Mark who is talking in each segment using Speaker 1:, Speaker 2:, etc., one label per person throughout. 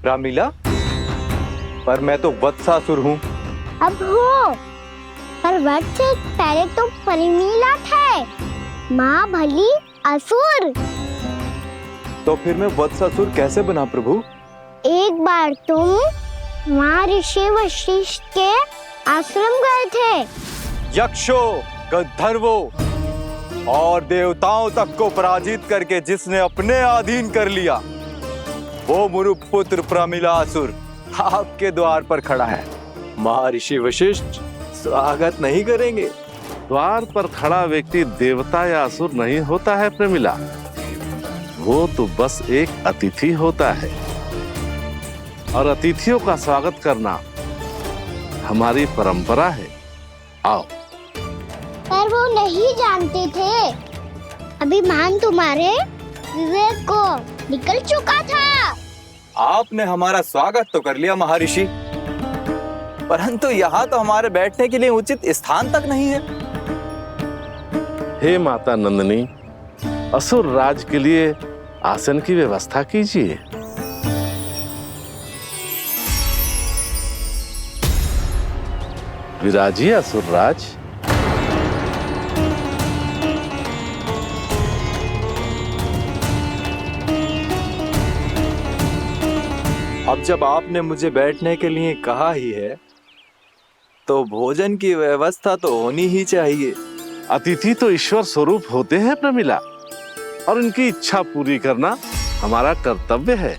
Speaker 1: रामीला, पर मैं तो वत्सासुर हूँ।
Speaker 2: अब हो, पर वत्स से पहले तो प्रमीला थे, माँ भली असुर।
Speaker 1: तो फिर मैं वत्सासुर कैसे बना प्रभु?
Speaker 2: एक बार तुम महर्षि वशिष्ठ के आश्रम गए थे।
Speaker 1: यक्षों, गंधर्वों और देवताओं तक को पराजित करके जिसने अपने अधीन कर लिया, वो मुरुपुत्र प्रमिलासुर आपके द्वार पर खड़ा है। महर्षि वशिष्ठ स्वागत नहीं करेंगे?
Speaker 3: द्वार पर खड़ा व्यक्ति देवता या असुर नहीं होता है प्रमिला, वो तो बस एक अतिथि होता है, और अतिथियों का स्वागत करना हमारी परंपरा है। आओ।
Speaker 2: पर वो नहीं जानते थे, अभिमान तुम्हारे विवेक को निकल चुका था।
Speaker 1: आपने हमारा स्वागत तो कर लिया महर्षि, परंतु यहाँ तो हमारे बैठने के लिए उचित स्थान तक नहीं है।
Speaker 3: हे माता नंदिनी, असुर राज के लिए आसन की व्यवस्था कीजिए। विराजिए असुर राज।
Speaker 1: अब जब आपने मुझे बैठने के लिए कहा ही है, तो भोजन की व्यवस्था तो होनी ही चाहिए।
Speaker 3: अतिथि तो ईश्वर स्वरूप होते हैं प्रमिला, और उनकी इच्छा पूरी करना हमारा कर्तव्य है।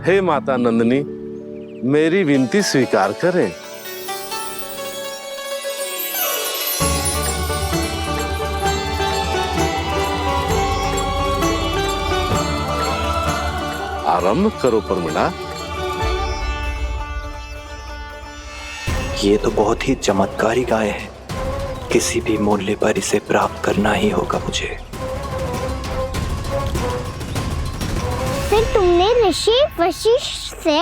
Speaker 3: हे माता नंदिनी, मेरी विनती स्वीकार करें। आरंभ करो प्रमिला।
Speaker 4: ये तो बहुत ही चमत्कारी गाय है, किसी भी मूल्य पर इसे प्राप्त करना ही होगा मुझे।
Speaker 2: फिर तुमने ऋषि वशिष्ठ से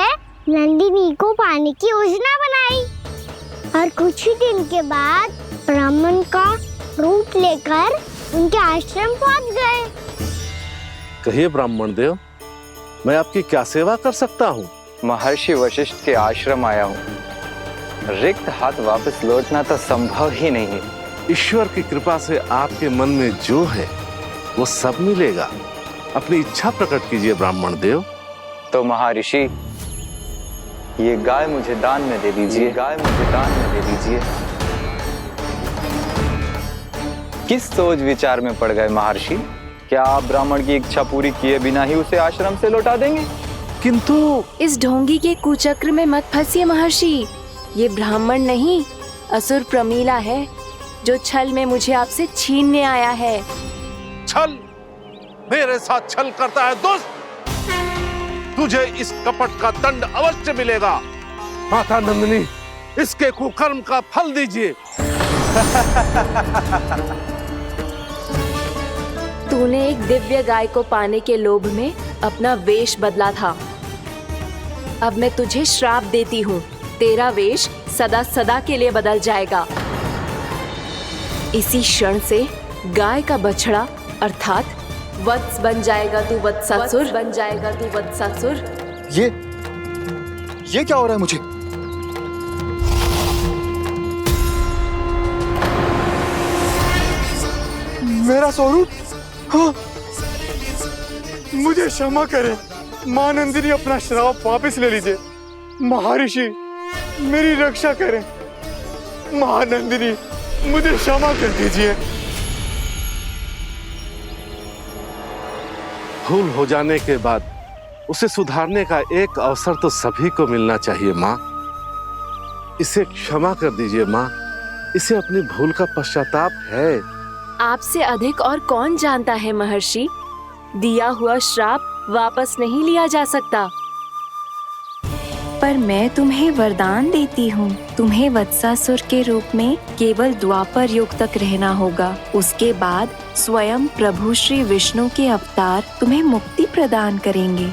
Speaker 2: नंदिनी को पाने की योजना बनाई, और कुछ ही दिन के बाद ब्राह्मण का रूप लेकर उनके आश्रम पहुंच गए।
Speaker 3: कहिए ब्राह्मण देव, मैं आपकी क्या सेवा कर सकता हूँ?
Speaker 1: महर्षि वशिष्ठ के आश्रम आया हूँ। रिक्त हाथ वापस लौटना तो संभव ही नहीं है।
Speaker 3: ईश्वर की कृपा से आपके मन में जो है वो सब मिलेगा। अपनी इच्छा प्रकट कीजिए ब्राह्मण देव।
Speaker 1: तो महर्षि, ये गाय मुझे दान में दे दीजिए। गाय मुझे दान में दे दीजिए। किस सोच विचार में पड़ गए महर्षि? क्या आप ब्राह्मण की इच्छा पूरी किए बिना ही उसे आश्रम से लौटा देंगे?
Speaker 3: किंतु
Speaker 5: इस ढोंगी के कुचक्र में मत फंसिए महर्षि। ये ब्राह्मण नहीं, असुर प्रमीला है, जो छल में मुझे आपसे छीनने आया है।
Speaker 3: छल? मेरे साथ छल करता है दुष्ट? तुझे इस कपट का दंड अवश्य मिलेगा। माता नंदिनी, इसके कुकर्म का फल दीजिए।
Speaker 5: तूने एक दिव्य गाय को पाने के लोभ में अपना वेश बदला था। अब मैं तुझे श्राप देती हूँ, तेरा वेश सदा सदा के लिए बदल जाएगा। इसी क्षण से गाय का बछड़ा अर्थात वत्स बन जाएगा तू वत्सासुर, बन जाएगा तू वत्सासुर।
Speaker 1: ये क्या हो रहा है मुझे? मेरा स्वरूप? हाँ। मुझे क्षमा करें मां नंदिनी, अपना श्राप वापस ले लीजिए। महर्षि, मेरी रक्षा करें। मां नंदिनी, मुझे क्षमा कर दीजिए।
Speaker 3: भूल हो जाने के बाद उसे सुधारने का एक अवसर तो सभी को मिलना चाहिए माँ। इसे क्षमा कर दीजिए माँ, इसे अपनी भूल का पश्चाताप है।
Speaker 5: आपसे अधिक और कौन जानता है महर्षि, दिया हुआ श्राप वापस नहीं लिया जा सकता। पर मैं तुम्हें वरदान देती हूँ, तुम्हें वत्सासुर के रूप में केवल द्वापर युग तक रहना होगा। उसके बाद स्वयं प्रभु श्री विष्णु के अवतार तुम्हें मुक्ति प्रदान करेंगे।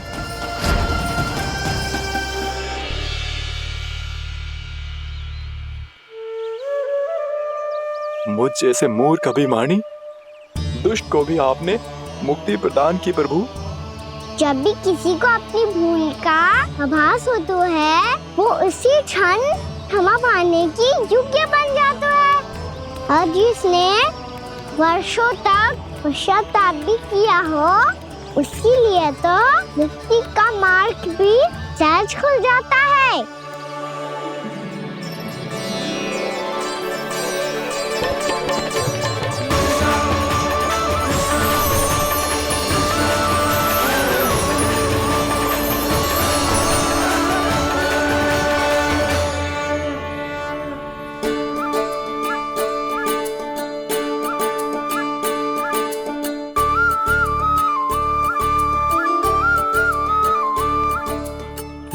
Speaker 4: मुझ जैसे मूर्ख अभिमानी दुष्ट को भी आपने मुक्ति प्रदान की प्रभु।
Speaker 2: जब भी किसी को अपनी भूल का आभास होता है, वो उसी क्षण क्षमा पाने की योग्य बन जाता है। और जिसने वर्षों तक पश्चाताप भी किया हो, उसके लिए तो मुक्ति का मार्ग भी सहज खुल जाता है।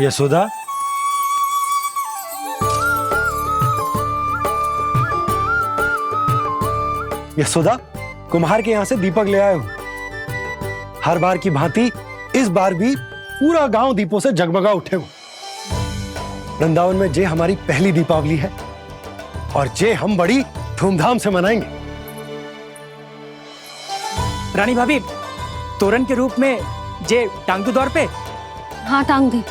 Speaker 6: यशोदा, यशोदा, कुम्हार के यहाँ से दीपक ले आया हूँ। हर बार की भांति इस बार भी पूरा गांव दीपों से जगमगा उठे हो। वृंदावन में जे हमारी पहली दीपावली है और जे हम बड़ी धूमधाम से मनाएंगे।
Speaker 7: रानी भाभी, तोरण के रूप में जे टांग दो दौर पे।
Speaker 5: हाँ, टांग दी।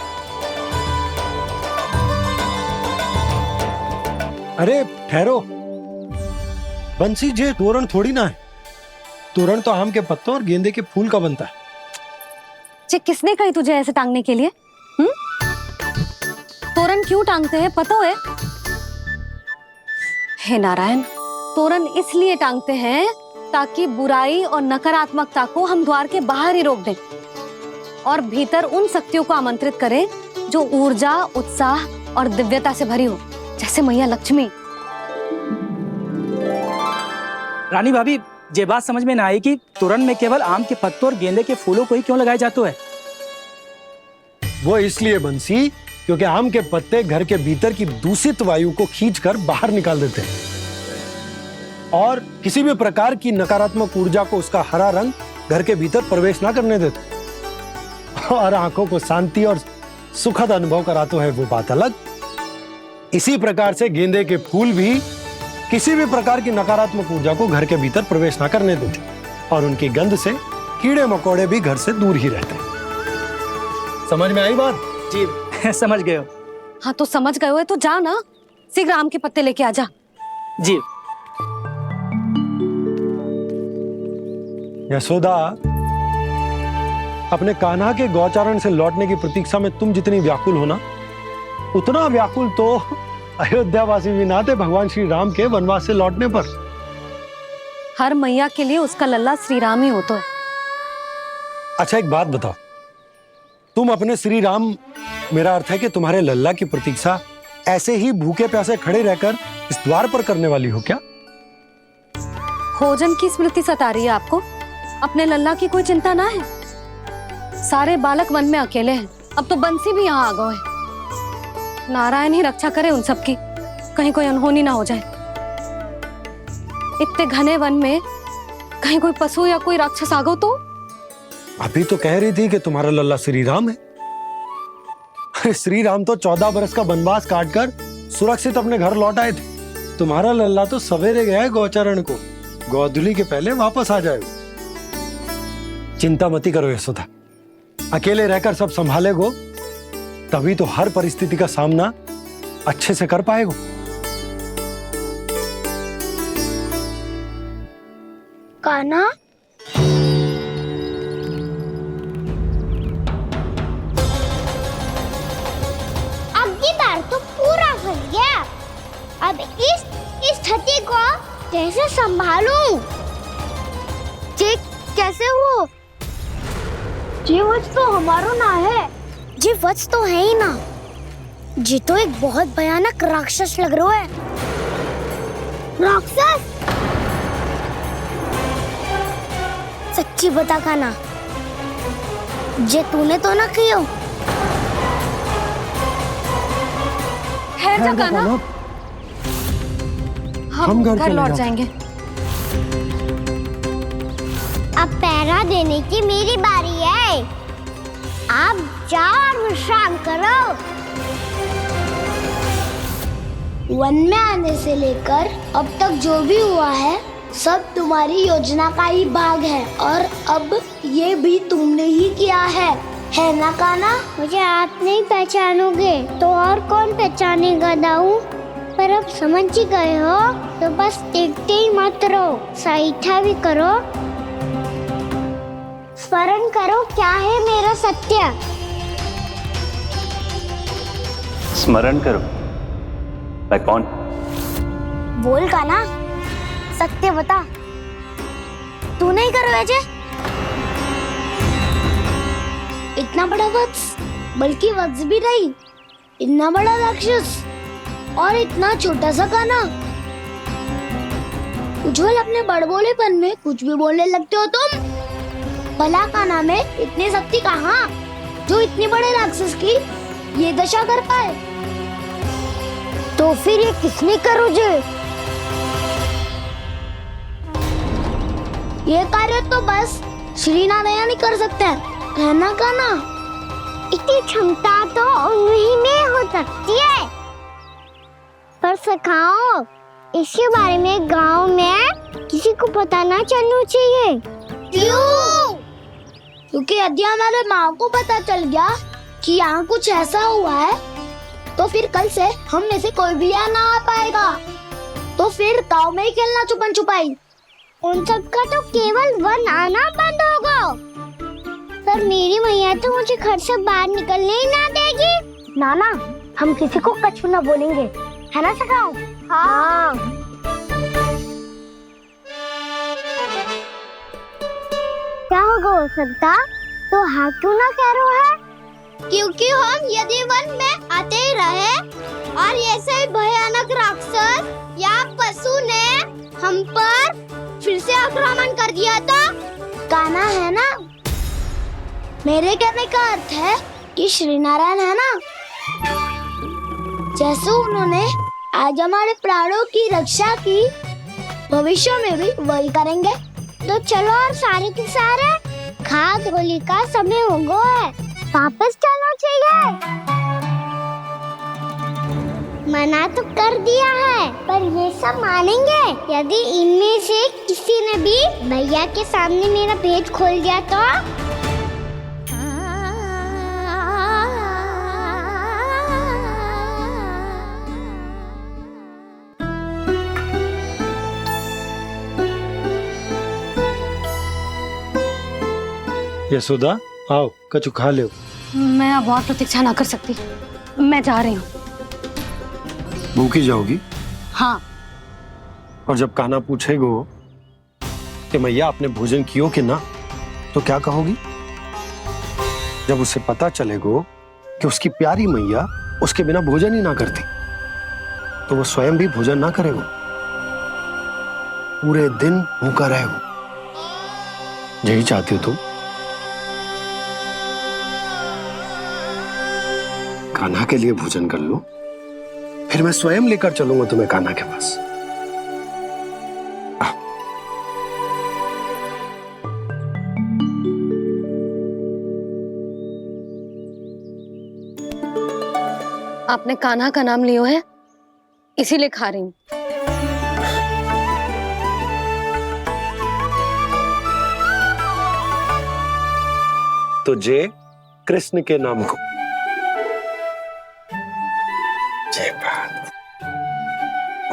Speaker 6: अरे ठहरो, बंसी, जे तोरण थोड़ी ना है। तोरण तो आम के पत्तों और गेंदे के फूल का बनता है।
Speaker 8: किसने कही तुझे ऐसे टांगने के लिए? तोरण क्यों टांगते हैं पता है? हे नारायण, तोरण इसलिए टांगते हैं ताकि बुराई और नकारात्मकता को हम द्वार के बाहर ही रोक दें और भीतर उन शक्तियों को आमंत्रित करें जो ऊर्जा, उत्साह और दिव्यता से भरी हो, जैसे मैया लक्ष्मी।
Speaker 7: रानी भाभी, ये बात समझ में ना आई कि तोरण में केवल आम के पत्तों और गेंदे के फूलों को ही क्यों लगाया जाता है?
Speaker 6: वो इसलिए बंसी, क्योंकि आम के पत्ते घर के भीतर की दूषित वायु को खींचकर बाहर निकाल देते हैं और किसी भी प्रकार की नकारात्मक ऊर्जा को उसका हरा रंग घर के भीतर प्रवेश ना करने देते और आंखों को शांति और सुखद अनुभव कराता है, वो बात अलग। इसी प्रकार से गेंदे के फूल भी किसी भी प्रकार की नकारात्मक ऊर्जा को घर के भीतर प्रवेश ना करने देते और उनकी गंध से कीड़े मकोड़े भी घर से दूर ही रहते हैं। समझ में आई बात?
Speaker 7: जी, समझ गए हो।
Speaker 8: हाँ, तो समझ गए हो तो जा ना, शीघ्र आम के पत्ते लेके आ जा।
Speaker 7: जी।
Speaker 6: यशोदा, अपने कान्हा के गौचारण से लौटने की प्रतीक्षा में तुम जितनी व्याकुल हो ना, उतना व्याकुल तो अयोध्यावासी भी ना थे भगवान श्री राम के वनवास से लौटने पर।
Speaker 8: हर मैया के लिए उसका लल्ला श्री राम ही होता है।
Speaker 6: अच्छा, एक बात बताओ, तुम अपने श्री राम, मेरा अर्थ है कि तुम्हारे लल्ला की प्रतीक्षा ऐसे ही भूखे प्यासे खड़े रहकर इस द्वार पर करने वाली हो क्या?
Speaker 8: भोजन की स्मृति सता रही है आपको? अपने लल्ला की कोई चिंता ना है। सारे बालक वन में अकेले हैं, अब तो बंसी भी यहाँ आ गए हैं। नारायण ही रक्षा करे उन सबकी, कहीं कोई अनहोनी ना हो जाए। इतने घने वन में कहीं कोई पशु या कोई राक्षस आ गो तो?
Speaker 6: अभी तो कह रही थी कि तुम्हारा लल्ला श्री राम है। श्री राम तो 14 बरस का वनवास काटकर सुरक्षित अपने घर लौट आए थे। तुम्हारा लल्ला तो सवेरे गया है गौचरण को, गोधूली के पहले वापस आ जाएगा। चिंता मती करो यशोदा, अकेले रहकर सब संभालेगो तभी तो हर परिस्थिति का सामना अच्छे से कर पाएगो।
Speaker 2: कान्हा, अब की बार तो पूरा फंस गया। अब इस स्थिति को कैसे संभालूं? ये कैसे हो? ये वच तो हमारो ना है। ये वच तो है ही ना। ये तो एक बहुत भयानक राक्षस लग रहा है। राक्षस? सच्ची बता कान्हा, जे तूने तो ना कियो?
Speaker 8: ठहर जा कान्हा, हम घर लौट जाएंगे।
Speaker 2: अब पहरा देने की मेरी बारी है। आप जाओ और विश्राम करो। वन में आने से लेकर अब तक जो भी हुआ है सब तुम्हारी योजना का ही भाग है और अब ये भी तुमने ही किया है। है ना काना? मुझे आप नहीं पहचानोगे तो और कौन पहचानेगा दाऊ? पर अब समझ ही गए हो तो बस देखते ही मत रहो, सईठा भी करो, स्मरण करो क्या है मेरा सत्य।
Speaker 4: स्मरण करो। मैं कौन?
Speaker 2: बोल काना, सत्य बता। तू नहीं करो अजय? इतना बड़ा वत्स, बल्कि वत्स भी नहीं, इतना बड़ा राक्षस और इतना छोटा सा काना। उज्जवल अपने बड़बोलेपन में कुछ भी बोलने लगते हो तुम। भला काना में इतनी शक्ति कहाँ जो इतने बड़े राक्षस की ये दशा कर पाए? तो फिर ये किसने करो जे? ये कार्य तो बस श्री नारायण ही कर सकते हैं, है ना काना? इतनी क्षमता तो उन्हीं में हो सकती है, पर सखाओ इसके बारे में गांव में किसी को पता ना चलना चाहिए। क्यों? क्योंकि यदि हमारे माँ को पता चल गया कि यहाँ कुछ ऐसा हुआ है तो फिर कल से हम में से कोई भी यहाँ ना आ पाएगा। तो फिर गांव में ही खेलना छुपन छुपाई। उन सबका तो केवल वन आना बंद होगा, पर मेरी मैया तो मुझे घर से बाहर निकलने ही ना देगी। नाना, हम किसी को कछु ना बोलेंगे, है ना सखाओ? हाँ। क्या होगा हो सकता? तो हाँ क्यों ना कह रहा है? क्योंकि हम यदि वन में आते ही रहे और ऐसे भयानक राक्षस या पशु ने हम पर फिर से आक्रमण कर दिया तो काना, है ना? मेरे कहने का अर्थ है कि श्री नारायण है ना, जैसे उन्होंने आज हमारे प्राणों की रक्षा की, भविष्य में भी वही करेंगे। तो चलो और सारे के सारे खाद होली का समय हो गया है, वापस चलना चाहिए। मना तो कर दिया है, पर ये सब मानेंगे यदि इनमें से किसी ने भी भैया के सामने मेरा पेट खोल दिया तो?
Speaker 6: यशोदा, आओ कछु खा लो।
Speaker 8: मैं अब और प्रतीक्षा ना कर सकती, मैं जा रही हूँ।
Speaker 6: भूखी जाओगी?
Speaker 8: हाँ।
Speaker 6: और जब कान्हा पूछेगो कि मैया आपने भोजन कियो कि ना, तो क्या कहोगी? जब उसे पता चलेगो कि उसकी प्यारी मैया उसके बिना भोजन ही ना करती, तो वो स्वयं भी भोजन ना करेगो, पूरे दिन भूखा रहेगो। यही चाहती हो तुम? कान्हा के लिए भोजन कर लो, फिर मैं स्वयं लेकर चलूंगा तुम्हें कान्हा के पास।
Speaker 8: आपने कान्हा का नाम लियो है, इसीलिए खा रही हूँ।
Speaker 6: तो जय कृष्ण के नाम को। जय बात।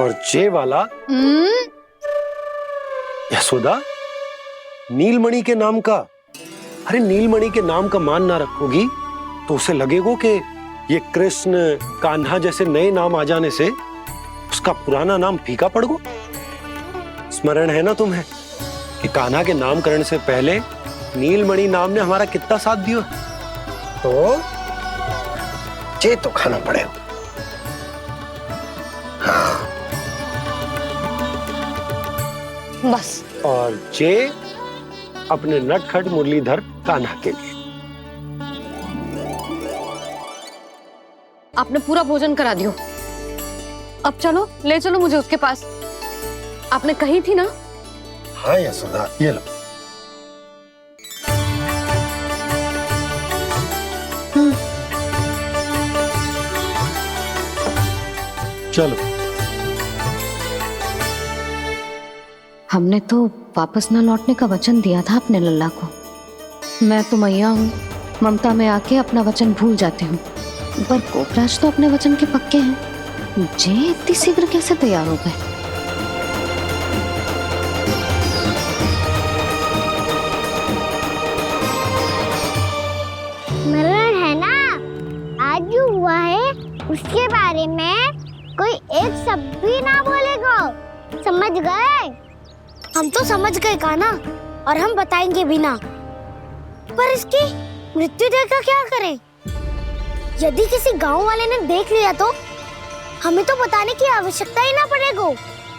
Speaker 6: और जय वाला यशोदा, नीलमणि के नाम का। अरे नीलमणि के नाम का मान ना रखोगी तो उसे लगेगा कि ये कृष्ण कान्हा जैसे नए नाम आ जाने से उसका पुराना नाम फीका पड़ गो। स्मरण है ना तुम्हें कि कान्हा के नामकरण से पहले नीलमणि नाम ने हमारा कितना साथ दिया? तो जे तो खाना पड़ेगा। हाँ।
Speaker 8: बस।
Speaker 6: और जे अपने नटखट मुरलीधर कान्हा के लिए।
Speaker 8: आपने पूरा भोजन करा दियो, अब चलो, ले चलो मुझे उसके पास। आपने कही थी ना?
Speaker 6: हाँ यशोदा, ये लो। चलो।
Speaker 8: हमने तो वापस न लौटने का वचन दिया था अपने लल्ला को। मैं तो मैया हूँ, ममता में आके अपना वचन भूल जाती हूँ, पर गोपराज तो अपने वचन के पक्के हैं। जे इतनी शीघ्र कैसे तैयार हो गए?
Speaker 2: मरण है ना, आज जो हुआ है उसके बारे में कोई एक शब्द भी ना बोलेगा, समझ गए? हम तो समझ गए कान्हा, और हम बताएंगे भी ना। पर इसकी मृत्यु देखकर क्या करें? यदि किसी गांव वाले ने देख लिया तो हमें तो बताने की आवश्यकता ही ना पड़ेगा।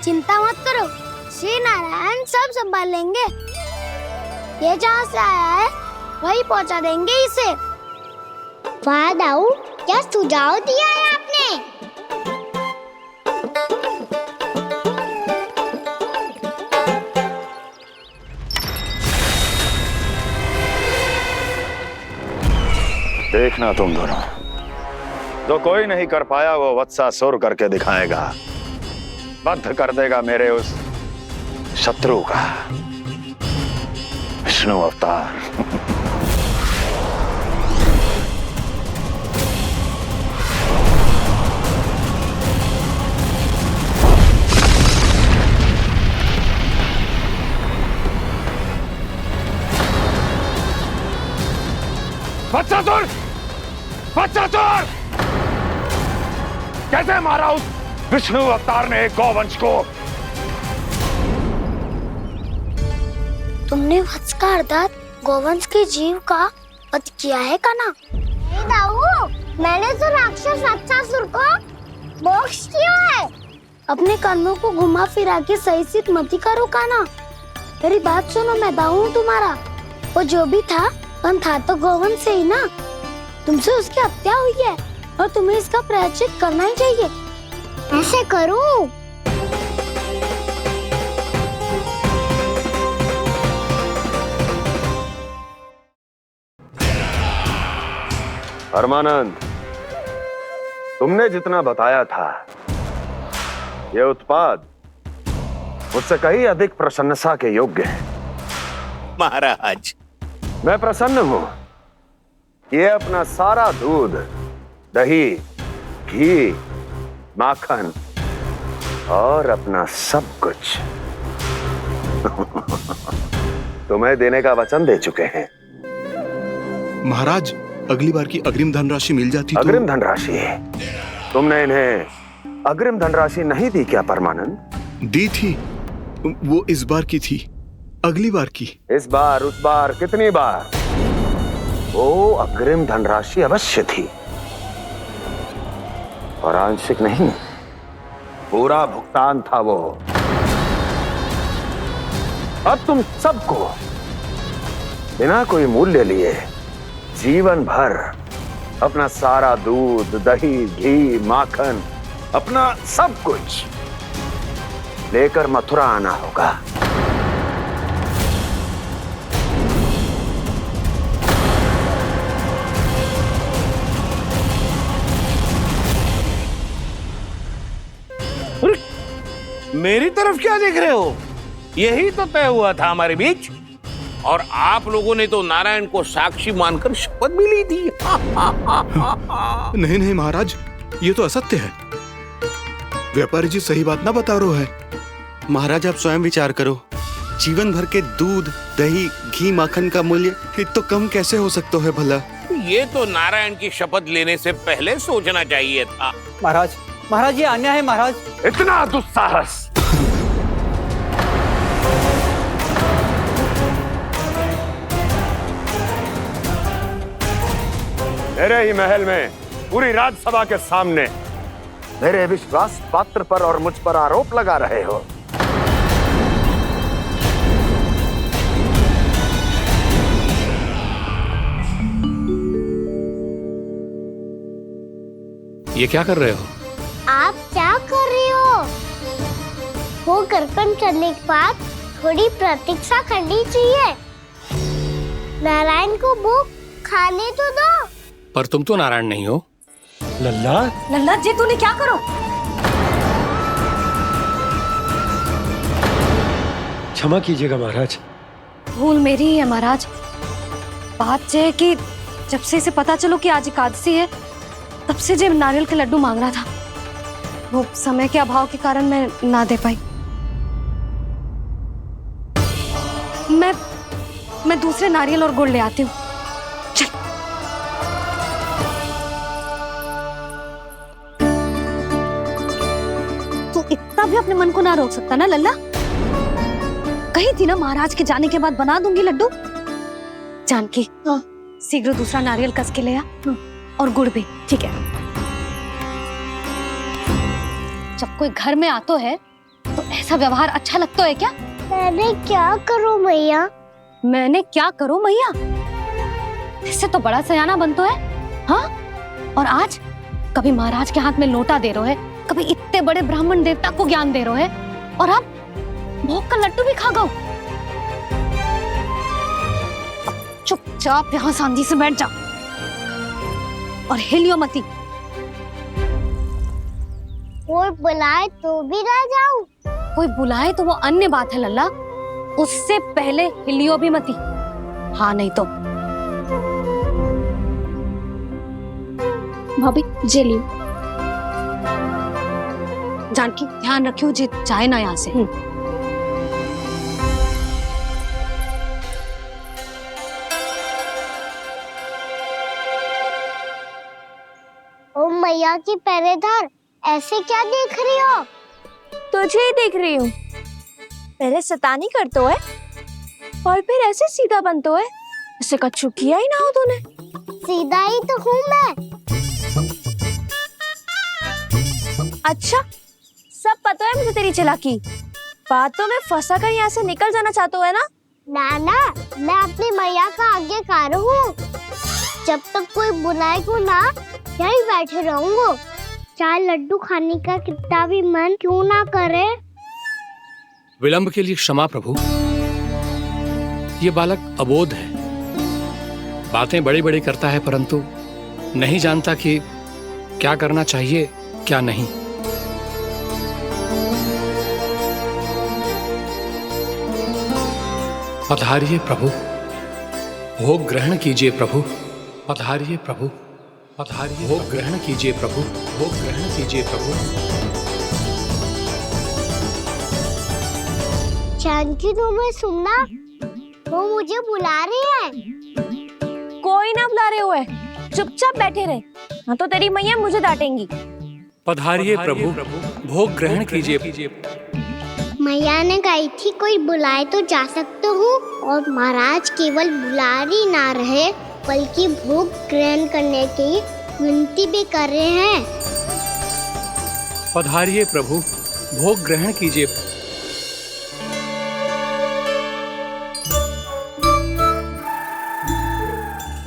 Speaker 2: चिंता मत करो, श्री नारायण सब संभाल लेंगे। ये जहाँ से आया है वही पहुँचा देंगे इसे। वाह दाऊ, क्या सुझाव दिया है आपने?
Speaker 9: देखना तुम दोनों, जो कोई नहीं कर पाया वो वत्सासुर करके दिखाएगा, बद्ध कर देगा मेरे उस शत्रु का विष्णु अवतार।
Speaker 3: वत्सासुर! वत्सासुर! कैसे मारा उस विष्णु अवतार ने गौवंश को?
Speaker 2: तुमने वत्स का अर्थात गोवंश के जीव का वध किया है कान्हा? नहीं दाऊ, मैंने तो राक्षस वत्सासुर को मोक्ष किया है। अपने कर्मों को घुमा फिरा के सही सिद्ध मत करो कान्हा। मेरी बात सुनो, मैं दाऊ हूँ तुम्हारा। वो जो भी था था तो गोवंश से ही ना। तुमसे उसकी हत्या हुई है और तुम्हें इसका प्रायश्चित करना ही चाहिए। ऐसे करूं?
Speaker 9: परमानंद, तुमने जितना बताया था ये उत्पाद मुझसे कहीं अधिक प्रशंसा के योग्य है।
Speaker 10: महाराज,
Speaker 9: मैं प्रसन्न हूं। ये अपना सारा दूध, दही, घी, माखन और अपना सब कुछ तुम्हें देने का वचन दे चुके हैं।
Speaker 10: महाराज, अगली बार की अग्रिम धनराशि मिल जाती तो।
Speaker 9: अग्रिम धनराशि? तुमने इन्हें अग्रिम धनराशि नहीं दी क्या परमानंद?
Speaker 10: दी थी, वो इस बार की थी, अगली बार की।
Speaker 9: इस बार, उस बार, कितनी बार? वो अग्रिम धनराशि अवश्य थी और आंशिक नहीं, पूरा भुगतान था वो। अब तुम सबको बिना कोई मूल्य लिए जीवन भर अपना सारा दूध, दही, घी, माखन, अपना सब कुछ लेकर मथुरा आना होगा।
Speaker 11: मेरी तरफ क्या देख रहे हो? यही तो तय हुआ था हमारे बीच, और आप लोगों ने तो नारायण को साक्षी मानकर शपथ भी ली थी।
Speaker 10: नहीं नहीं महाराज, ये तो असत्य है। व्यापारी जी सही बात ना बता रहे है।
Speaker 12: महाराज, आप स्वयं विचार करो, जीवन भर के दूध, दही, घी, माखन का मूल्य इतना कम कैसे हो सकता है भला?
Speaker 11: ये तो नारायण की शपथ लेने से पहले सोचना चाहिए था।
Speaker 7: महाराज, महाराज, ये अन्याय है महाराज।
Speaker 3: इतना दुस्साहस! मेरे ही महल में पूरी राजसभा के सामने मेरे विश्वास पात्र पर और मुझ पर आरोप लगा रहे हो।
Speaker 11: ये क्या कर रहे हो?
Speaker 2: आप क्या कर रहे हो? वो कर्पण करने के बाद थोड़ी प्रतीक्षा करनी चाहिए। नारायण को भूख खाने तो दो।
Speaker 11: पर तुम तो नारायण नहीं हो।
Speaker 6: लल्ला,
Speaker 8: लल्ला जी, तूने क्या करो?
Speaker 6: क्षमा कीजिएगा महाराज।
Speaker 8: भूल मेरी ही है महाराज। बात ये है कि जब से इसे पता चलो कि आज एकादशी है, तब से जब नारियल के लड्डू मांग रहा था, वो समय के अभाव के कारण मैं ना दे पाई। मैं दूसरे नारियल और गुड़ ले आती हूँ। चल। तू इतना भी अपने मन को ना रोक सकता ना लल्ला? कही थी ना महाराज के जाने के बाद बना दूंगी लड्डू। जानकी, शीघ्र दूसरा नारियल कस के ले आ, और गुड़ भी। ठीक है। जब कोई घर में आतो है तो ऐसा व्यवहार अच्छा लगता है क्या?
Speaker 2: मैंने क्या करूं मैया?
Speaker 8: मैंने क्या करूं मैया? इससे तो बड़ा सयाना बनतो है। हाँ? और आज कभी महाराज के हाथ में लोटा दे रहो है, कभी इतने बड़े ब्राह्मण देवता को ज्ञान दे रहो है, और अब भोग का लड्डू भी खा गओ। चुपचाप यहाँ शांति से बैठ जा और हिलियो मती।
Speaker 2: कोई बुलाए तो भी ना जाऊं?
Speaker 8: कोई बुलाए तो वो अन्य बात है लल्ला, उससे पहले हिलियो भी मती। हाँ नहीं तो।
Speaker 5: भाभी जे लियो।
Speaker 8: जानकी ध्यान रखियो जे जाए ना यहाँ से।
Speaker 2: ओ मैया की पहरेदार, ऐसे क्या देख रही हो?
Speaker 5: तुझे ही देख रही हूँ। पहले शैतानी करतो है और फिर ऐसे सीधा बनतो है, ऐसे कछु किया ही ना हो तूने।
Speaker 2: सीधा ही तो हूँ मैं।
Speaker 5: अच्छा, सब पता है मुझे तेरी चालाकी। बातों में फंसा कर यहाँ से निकल जाना चाहते हो है ना?
Speaker 2: नाना, मैं अपनी मैया का आज्ञाकार हूँ। जब तक कोई बुलाएगा ना, यहीं बैठे रहूंगा। चाहे लड्डू खाने का कितना भी मन क्यों ना करे।
Speaker 13: विलंब के लिए क्षमा प्रभु। ये बालक अबोध है, बातें बड़ी बड़ी करता है, परंतु नहीं जानता कि क्या करना चाहिए क्या नहीं। पधारिए प्रभु, भोग ग्रहण कीजिए प्रभु। पधारिए प्रभु, पधारिए। भोग ग्रहण कीजिए प्रभु, भोग ग्रहण कीजिए प्रभु।
Speaker 2: जानकी, तुम्हें सुनना, वो मुझे बुला रही है।
Speaker 5: कोई ना बुला रहे हुए, चुपचाप बैठे रहे, हाँ तो तेरी मैया मुझे डांटेंगी।
Speaker 13: पधारिए प्रभु, भोग ग्रहण कीजिए।
Speaker 2: मैया ने कही थी कोई बुलाए तो जा सकते हूँ, और महाराज केवल बुला ही ना रहे बल्कि भोग ग्रहण करने की विनती भी कर रहे हैं।
Speaker 13: पधारिए प्रभु, भोग ग्रहण कीजिए।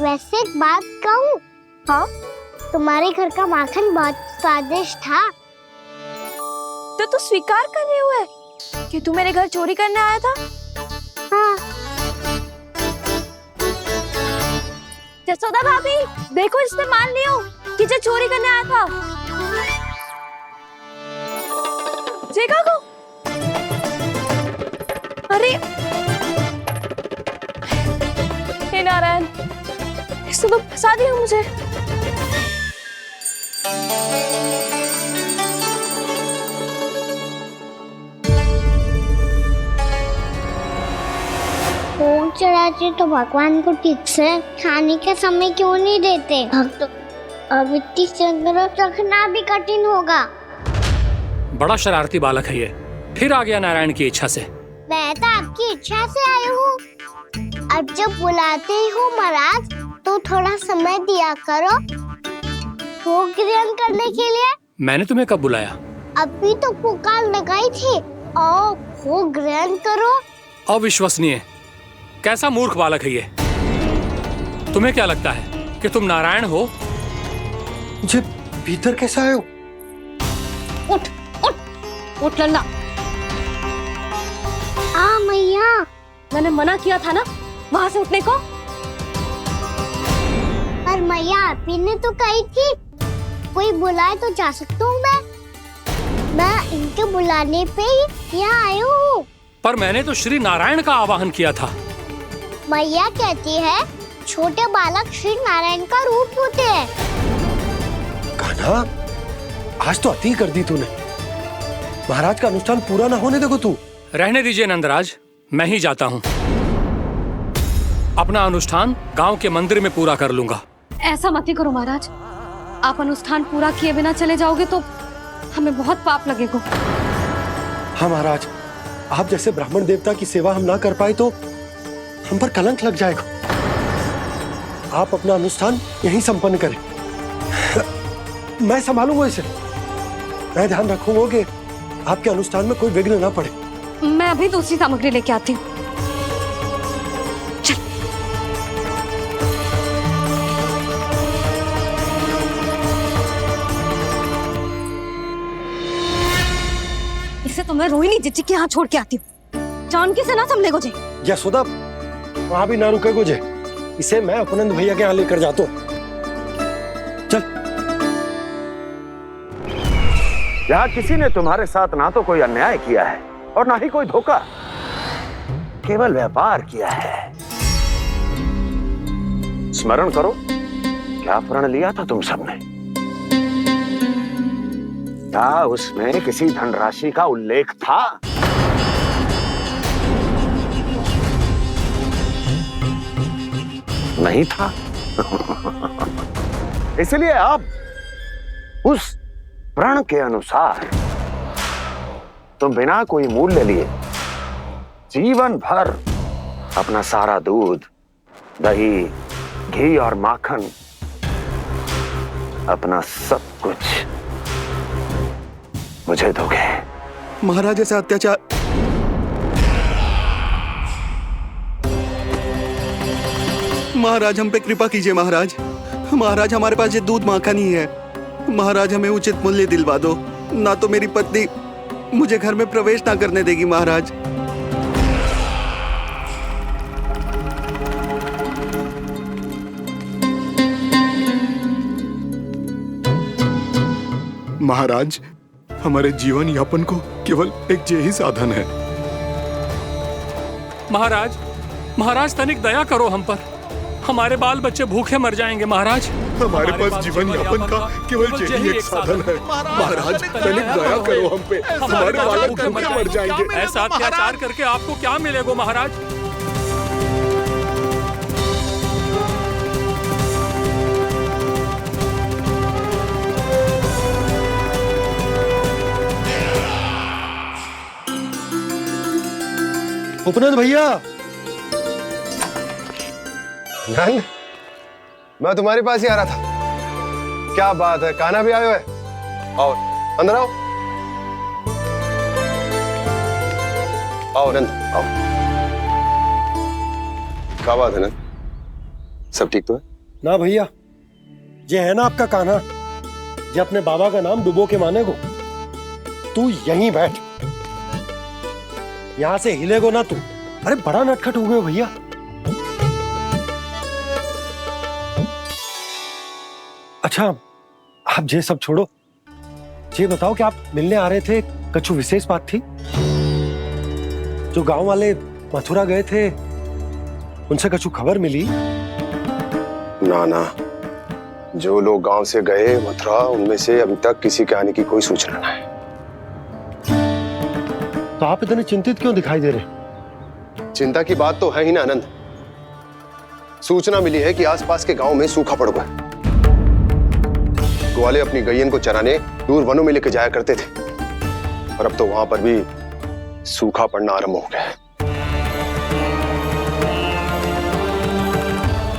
Speaker 2: वैसे एक बात कहूँ?
Speaker 5: हाँ?
Speaker 2: तुम्हारे घर का माखन बहुत स्वादिष्ट था।
Speaker 5: तो तू स्वीकार कर रहे हुए कि तू मेरे घर चोरी करने आया था?
Speaker 2: हाँ।
Speaker 5: जसोदा भाभी, देखो इसने मान लियो कि जो चोरी करने आया था। देखा को? अरे हे नारायण, इसने तो फंसा दिया मुझे।
Speaker 2: भोग चढ़ाते तो भगवान को ठीक से खाने का समय क्यों नहीं देते? भक्त अब इतनी संग्रह रखना भी कठिन होगा।
Speaker 13: बड़ा शरारती बालक है ये, फिर आ गया नारायण की इच्छा से।
Speaker 2: मैं तो आपकी इच्छा से आई हूँ। अब जब बुलाते ही हो महाराज, तो थोड़ा समय दिया करो भोग ग्रहण करने के लिए।
Speaker 13: मैंने तुम्हें कब बुलाया?
Speaker 2: अभी तो पुकार लगाई थी, आओ भोग ग्रहण करो।
Speaker 13: अविश्वसनीय, कैसा मूर्ख बालक है ये। तुम्हें क्या लगता है कि तुम नारायण हो?
Speaker 6: मुझे भीतर कैसे आए हो?
Speaker 8: उठ उठ उठ लल्ला।
Speaker 2: मैया,
Speaker 8: मैंने मना किया था ना वहां से उठने को।
Speaker 2: पर मैया, आपी ने तो कही थी कोई बुलाए तो जा सकता हूँ मैं इनके बुलाने पे ही यहाँ आई हूँ।
Speaker 13: पर मैंने तो श्री नारायण का आवाहन किया था।
Speaker 2: मैया कहती है छोटे बालक श्री नारायण का रूप होते हैं।
Speaker 6: कान्हा, आज तो अति कर दी तूने। महाराज का अनुष्ठान पूरा ना होने देखो तू।
Speaker 13: रहने दीजिए नंदराज, मैं ही जाता हूँ। अपना अनुष्ठान गांव के मंदिर में पूरा कर लूंगा।
Speaker 8: ऐसा मत ही करो महाराज, आप अनुष्ठान पूरा किए बिना चले जाओगे तो हमें बहुत पाप लगेगा।
Speaker 6: हाँ महाराज, आप जैसे ब्राह्मण देवता की सेवा हम ना कर पाए तो हम पर कलंक लग जाएगा। आप अपना अनुष्ठान यहीं संपन्न करें, मैं संभालूंगा इसे। मैं ध्यान रखूंगा कि आपके अनुष्ठान में कोई विघ्न ना पड़े।
Speaker 8: मैं अभी दूसरी सामग्री लेके आती हूँ। इसे तो मैं रोहिणी जीजी के यहाँ छोड़ के आती हूँ। जानकी से ना संभले गुजे।
Speaker 6: यशोदा, वहां भी ना रुके गुजे। इसे मैं अपनंद भैया के यहाँ लेकर जाता हूँ। चल।
Speaker 9: यहाँ किसी ने तुम्हारे साथ ना तो कोई अन्याय किया है और ना ही कोई धोखा, केवल व्यापार किया है। स्मरण करो, क्या प्रण लिया था तुम सबने? क्या उसमें किसी धनराशि का उल्लेख था? नहीं था। इसलिए अब उस प्रण के अनुसार तुम बिना कोई मूल्य लिए जीवन भर अपना सारा दूध, दही, घी और माखन, अपना सब कुछ मुझे दोगे।
Speaker 12: महाराज ऐसा अत्याचार। महाराज हम पे कृपा कीजिए। महाराज, महाराज हमारे पास ये दूध माखन ही है। महाराज हमें उचित मूल्य दिलवा दो, ना तो मेरी पत्नी मुझे घर में प्रवेश ना करने देगी। महाराज
Speaker 10: महाराज, हमारे जीवन यापन को केवल एक यही साधन है।
Speaker 13: महाराज, महाराज तनिक दया करो हम पर। हमारे बाल बच्चे भूखे मर जाएंगे महाराज।
Speaker 10: हमारे पास जीवन यापन का केवल यही एक साधन है। महाराज तनिक दया करो हम पे, हमारे बालक भूखे मर जाएंगे।
Speaker 13: ऐसा अत्याचार करके आपको क्या मिलेगा महाराज?
Speaker 6: उपनंद भैया।
Speaker 14: नंद, मैं तुम्हारे पास ही आ रहा था। क्या बात है, कान्हा भी आए हुए? आओ अंदर आओ। आओ नंद आओ। क्या बात है नंद, सब ठीक तो है?
Speaker 6: ना भैया, ये है ना आपका कान्हा, ये अपने बाबा का नाम डुबो के माने को। तू यहीं बैठ, यहां से हिलेगो ना तू। अरे बड़ा नटखट हो गए भैया। अच्छा, आप ये सब छोड़ो, ये बताओ कि आप मिलने आ रहे थे, कछु विशेष बात थी? जो गांव वाले मथुरा गए थे, उनसे कछु खबर मिली?
Speaker 14: ना ना, जो लोग गांव से गए मथुरा, उनमें से अभी तक किसी के आने की कोई सूचना नहीं है।
Speaker 6: तो आप इतने चिंतित क्यों दिखाई दे रहे?
Speaker 14: चिंता की बात तो है ही ना आनंद। सूचना मिली है कि आसपास के गांव में सूखा पड़ गया। ग्वाले अपनी गैयन को चराने दूर वनों में लेके जाया करते थे, और अब तो वहां पर भी सूखा पड़ना आरंभ हो गया है।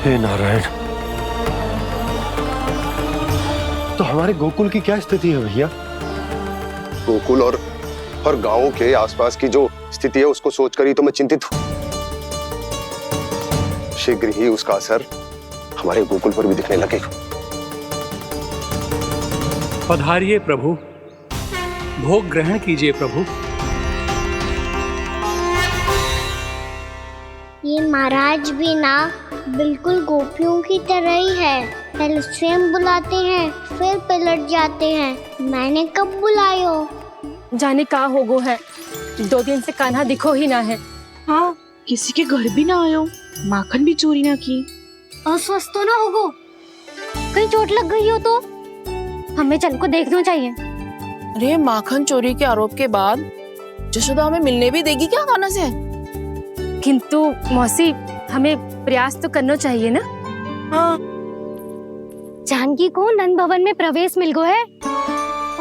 Speaker 6: हे नारायण, तो हमारे गोकुल की क्या स्थिति है भैया?
Speaker 14: गोकुल और गांवों के आसपास की जो स्थिति है उसको सोचकर ही तो मैं चिंतित हूं। शीघ्र ही उसका असर हमारे गोकुल पर भी दिखने लगेगा।
Speaker 13: पधारिए प्रभु, भोग ग्रहण कीजिए प्रभु।
Speaker 2: ये महाराज भी ना बिल्कुल गोपियों की तरह ही है। पहले स्वयं बुलाते हैं, फिर पलट जाते हैं। मैंने कब बुलायो?
Speaker 15: जाने का होगो है, 2 दिन से कान्हा दिखो ही ना है।
Speaker 16: हाँ, किसी के घर भी ना आयो, माखन भी चोरी ना की।
Speaker 8: अस्वस्थ तो ना होगो, कहीं चोट लग गई हो तो हमें चल को देखना चाहिए।
Speaker 15: अरे माखन चोरी के आरोप के बाद जशोदा हमें मिलने भी देगी क्या कान्हा से? किंतु मौसी हमें प्रयास तो करना चाहिए ना।
Speaker 8: हाँ। जानकी को नंद भवन में प्रवेश मिल गो है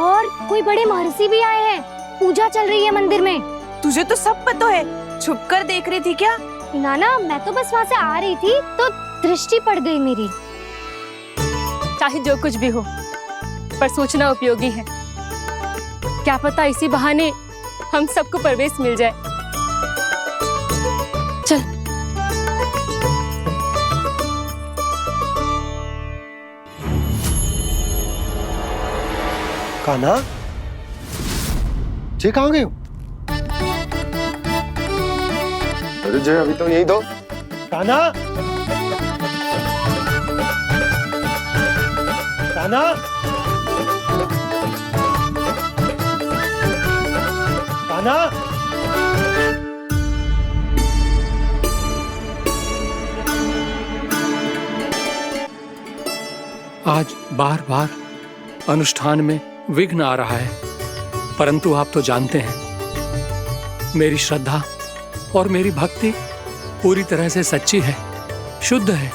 Speaker 8: और कोई बड़े महर्षि भी आए हैं। पूजा चल रही है मंदिर में।
Speaker 15: तुझे तो सब पता है, छुप कर देख रही थी क्या?
Speaker 8: ना मैं तो बस वहाँ से आ रही थी तो दृष्टि पड़ गई मेरी।
Speaker 15: चाहे जो कुछ भी हो, पर सूचना उपयोगी है। क्या पता इसी बहाने हम सबको प्रवेश मिल जाए। चल।
Speaker 6: कान्हा, जी कहाँ गए हो?
Speaker 14: अरे जय, अभी तो यही दो।
Speaker 6: कान्हा, कान्हा, कान्हा।
Speaker 13: आज बार बार अनुष्ठान में विघ्न आ रहा है, परंतु आप तो जानते हैं मेरी श्रद्धा और मेरी भक्ति पूरी तरह से सच्ची है, शुद्ध है।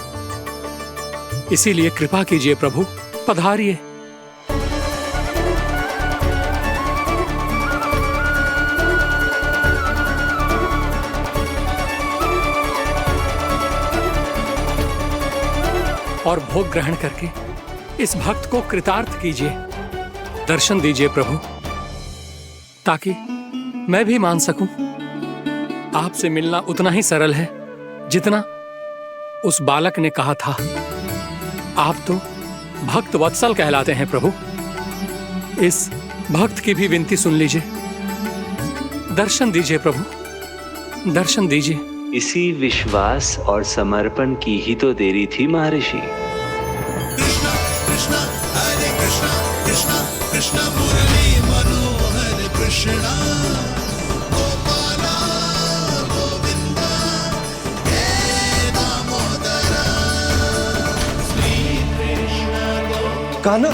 Speaker 13: इसीलिए कृपा कीजिए प्रभु, पधारिए। और भोग ग्रहण करके इस भक्त को कृतार्थ कीजिए। दर्शन दीजिए प्रभु, ताकि मैं भी मान सकूं। आपसे मिलना उतना ही सरल है जितना उस बालक ने कहा था। आप तो भक्त वत्सल कहलाते हैं प्रभु। इस भक्त की भी विनती सुन लीजिए। दर्शन दीजिए प्रभु, दर्शन दीजिए।
Speaker 16: इसी विश्वास और समर्पण की ही तो देरी थी महर्षि।
Speaker 17: कृष्णा कृष्णा हरे कृष्णा कृष्णा कृष्णा मुरली मनोहर कृष्णा गोपाला गोविंदा हे दामोदरा श्री कृष्ण
Speaker 6: कान्हा,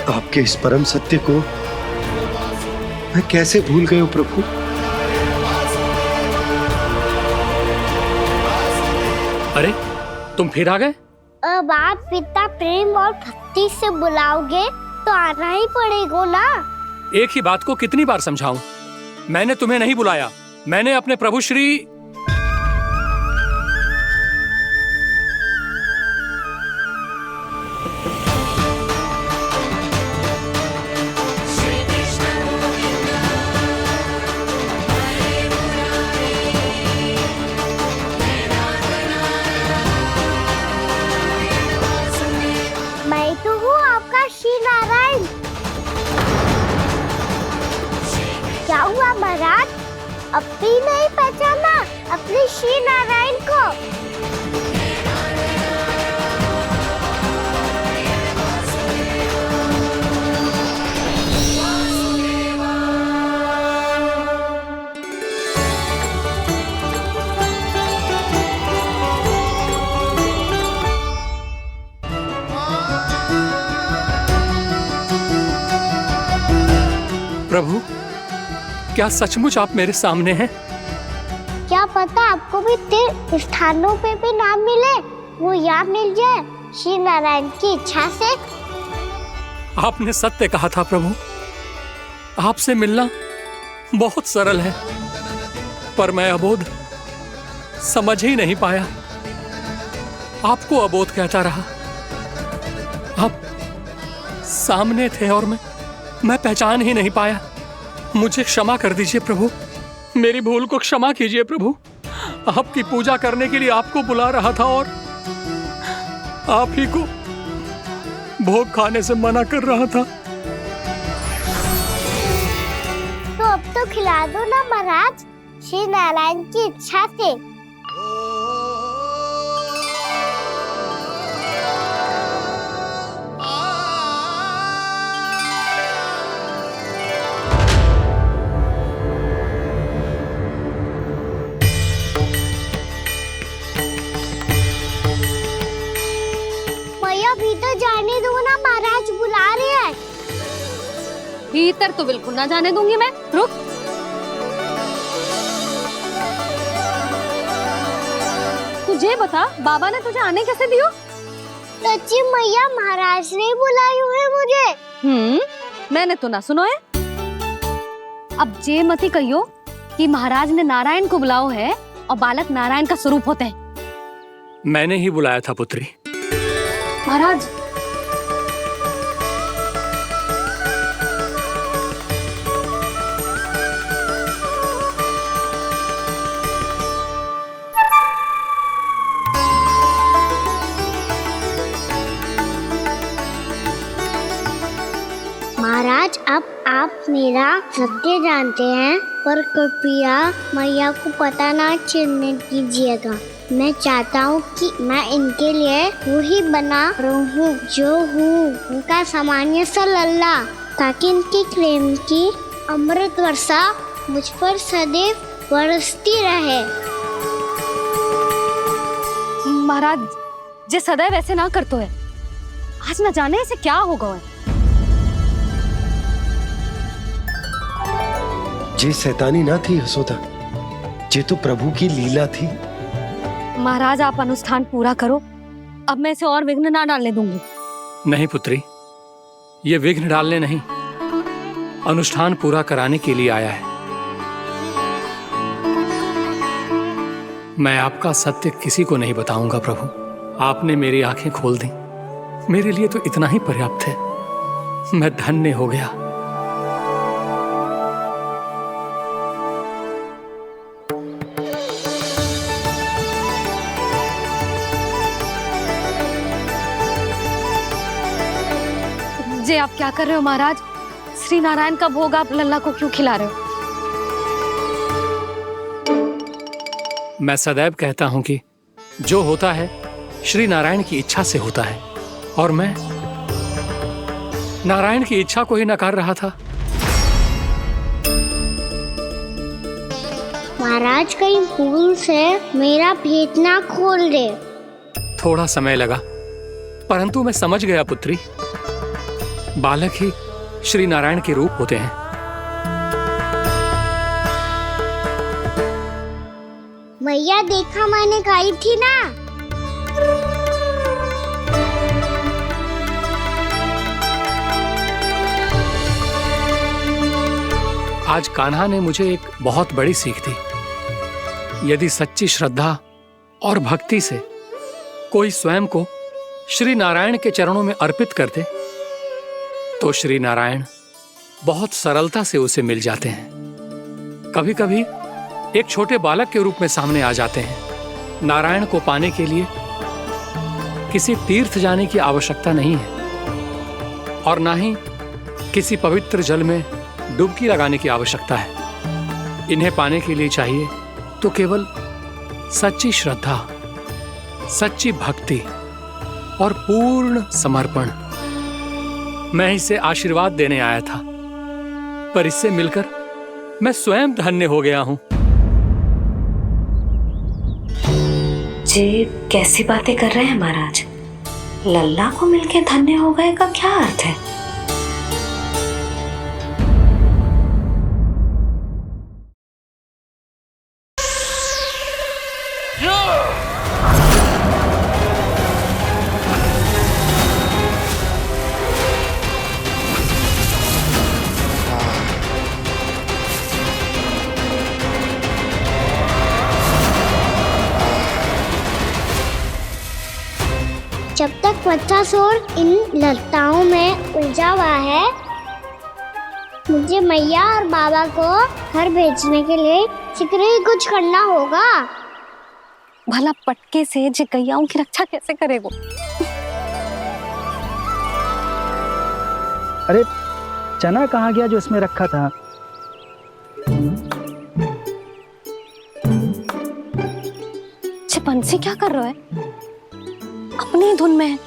Speaker 6: आपके इस परम सत्य को मैं कैसे भूल गया हूं प्रभु।
Speaker 13: अरे तुम फिर आ गए?
Speaker 2: अब आप पिता प्रेम और भक्ति से बुलाओगे तो आना ही पड़ेगा ना।
Speaker 13: एक ही बात को कितनी बार समझाऊं? मैंने तुम्हें नहीं बुलाया, मैंने अपने प्रभु श्री
Speaker 2: क्या हुआ महाराज, अब भी नहीं पहचाना अपने श्री नारायण को?
Speaker 13: प्रभु, क्या सचमुच आप मेरे सामने हैं?
Speaker 2: क्या पता आपको भी तीर्थ स्थानों पे भी नाम मिले, वो यहाँ मिल जाए श्री नारायण की इच्छा से।
Speaker 13: आपने सत्य कहा था प्रभु, आपसे मिलना बहुत सरल है, पर मैं अबोध समझ ही नहीं पाया। आपको अबोध कहता रहा। आप सामने थे और मैं पहचान ही नहीं पाया। मुझे क्षमा कर दीजिए प्रभु, मेरी भूल को क्षमा कीजिए प्रभु। आपकी पूजा करने के लिए आपको बुला रहा था और आप ही को भोग खाने से मना कर रहा था।
Speaker 2: तो अब तो खिला दो ना महाराज, श्री नारायण की इच्छा से।
Speaker 8: भीतर तो बिल्कुल ना जाने दूंगी मैं। रुक। तुझे बता, बाबा ने तुझे आने कैसे दियो?
Speaker 2: सच्ची मैया, महाराज ने बुलाई हुई मुझे।
Speaker 8: मैंने तो ना सुनो है। अब जे मती कहियो कि महाराज ने नारायण को बुलाओ है और बालक नारायण का स्वरूप होते हैं।
Speaker 13: मैंने ही बुलाया था पुत्री।
Speaker 8: महाराज,
Speaker 2: महाराज, अब आप मेरा सत्य जानते हैं, पर कृपया मैया को पता ना चलने दीजिएगा। मैं चाहता हूँ कि मैं इनके लिए वही बना रहूँ जो हूँ, उनका सामान्य सा लल्ला, ताकि इनके प्रेम की अमृत वर्षा मुझ पर सदैव बरसती रहे।
Speaker 8: महाराज, जे सदैव ऐसे ना करतो है, आज न जाने इसे क्या होगा है।
Speaker 6: जे शैतानी ना थी यशोदा, जे तो प्रभु की लीला थी।
Speaker 8: महाराज, आप अनुष्ठान पूरा करो, अब मैं इसे और विघ्न ना डालने दूंगी।
Speaker 13: नहीं पुत्री, ये विघ्न डालने नहीं, अनुष्ठान पूरा कराने के लिए आया है। मैं आपका सत्य किसी को नहीं बताऊंगा प्रभु। आपने मेरी आंखें खोल दी, मेरे लिए तो इतना ही पर्याप्त है। मैं धन्य हो गया।
Speaker 8: जे आप क्या कर रहे हो महाराज? श्री नारायण का भोग आप लल्ला को क्यों खिला रहे हो?
Speaker 13: मैं सदैव कहता हूं कि जो होता है श्री नारायण की इच्छा से होता है, और मैं नारायण की इच्छा को ही नकार रहा था।
Speaker 2: महाराज, कहीं भूल से मेरा भेद ना खोल दे।
Speaker 13: थोड़ा समय लगा, परंतु मैं समझ गया पुत्री। बालक ही श्री नारायण के रूप होते हैं।
Speaker 2: मैया, देखा मैंने कही थी ना।
Speaker 13: आज कान्हा ने मुझे एक बहुत बड़ी सीख दी। यदि सच्ची श्रद्धा और भक्ति से कोई स्वयं को श्री नारायण के चरणों में अर्पित कर दे, तो श्री नारायण बहुत सरलता से उसे मिल जाते हैं। कभी कभी एक छोटे बालक के रूप में सामने आ जाते हैं। नारायण को पाने के लिए किसी तीर्थ जाने की आवश्यकता नहीं है, और ना ही किसी पवित्र जल में डुबकी लगाने की आवश्यकता है। इन्हें पाने के लिए चाहिए तो केवल सच्ची श्रद्धा, सच्ची भक्ति और पूर्ण समर्पण। मैं इसे आशीर्वाद देने आया था, पर इससे मिलकर मैं स्वयं धन्य हो गया हूं।
Speaker 5: जी, कैसी बातें कर रहे हैं महाराज? लल्ला को मिलके धन्य हो गए का क्या अर्थ है?
Speaker 2: जब तक बच्चासुर इन लताओं में उलझा हुआ है, मुझे मैया और बाबा को घर भेजने के लिए शीघ्र ही कुछ करना होगा।
Speaker 8: भला पटके से गैयाओं की रक्षा कैसे करेगो?
Speaker 7: अरे चना कहाँ गया जो इसमें रखा था?
Speaker 8: बंसी क्या कर रहा है? अपनी धुन में है।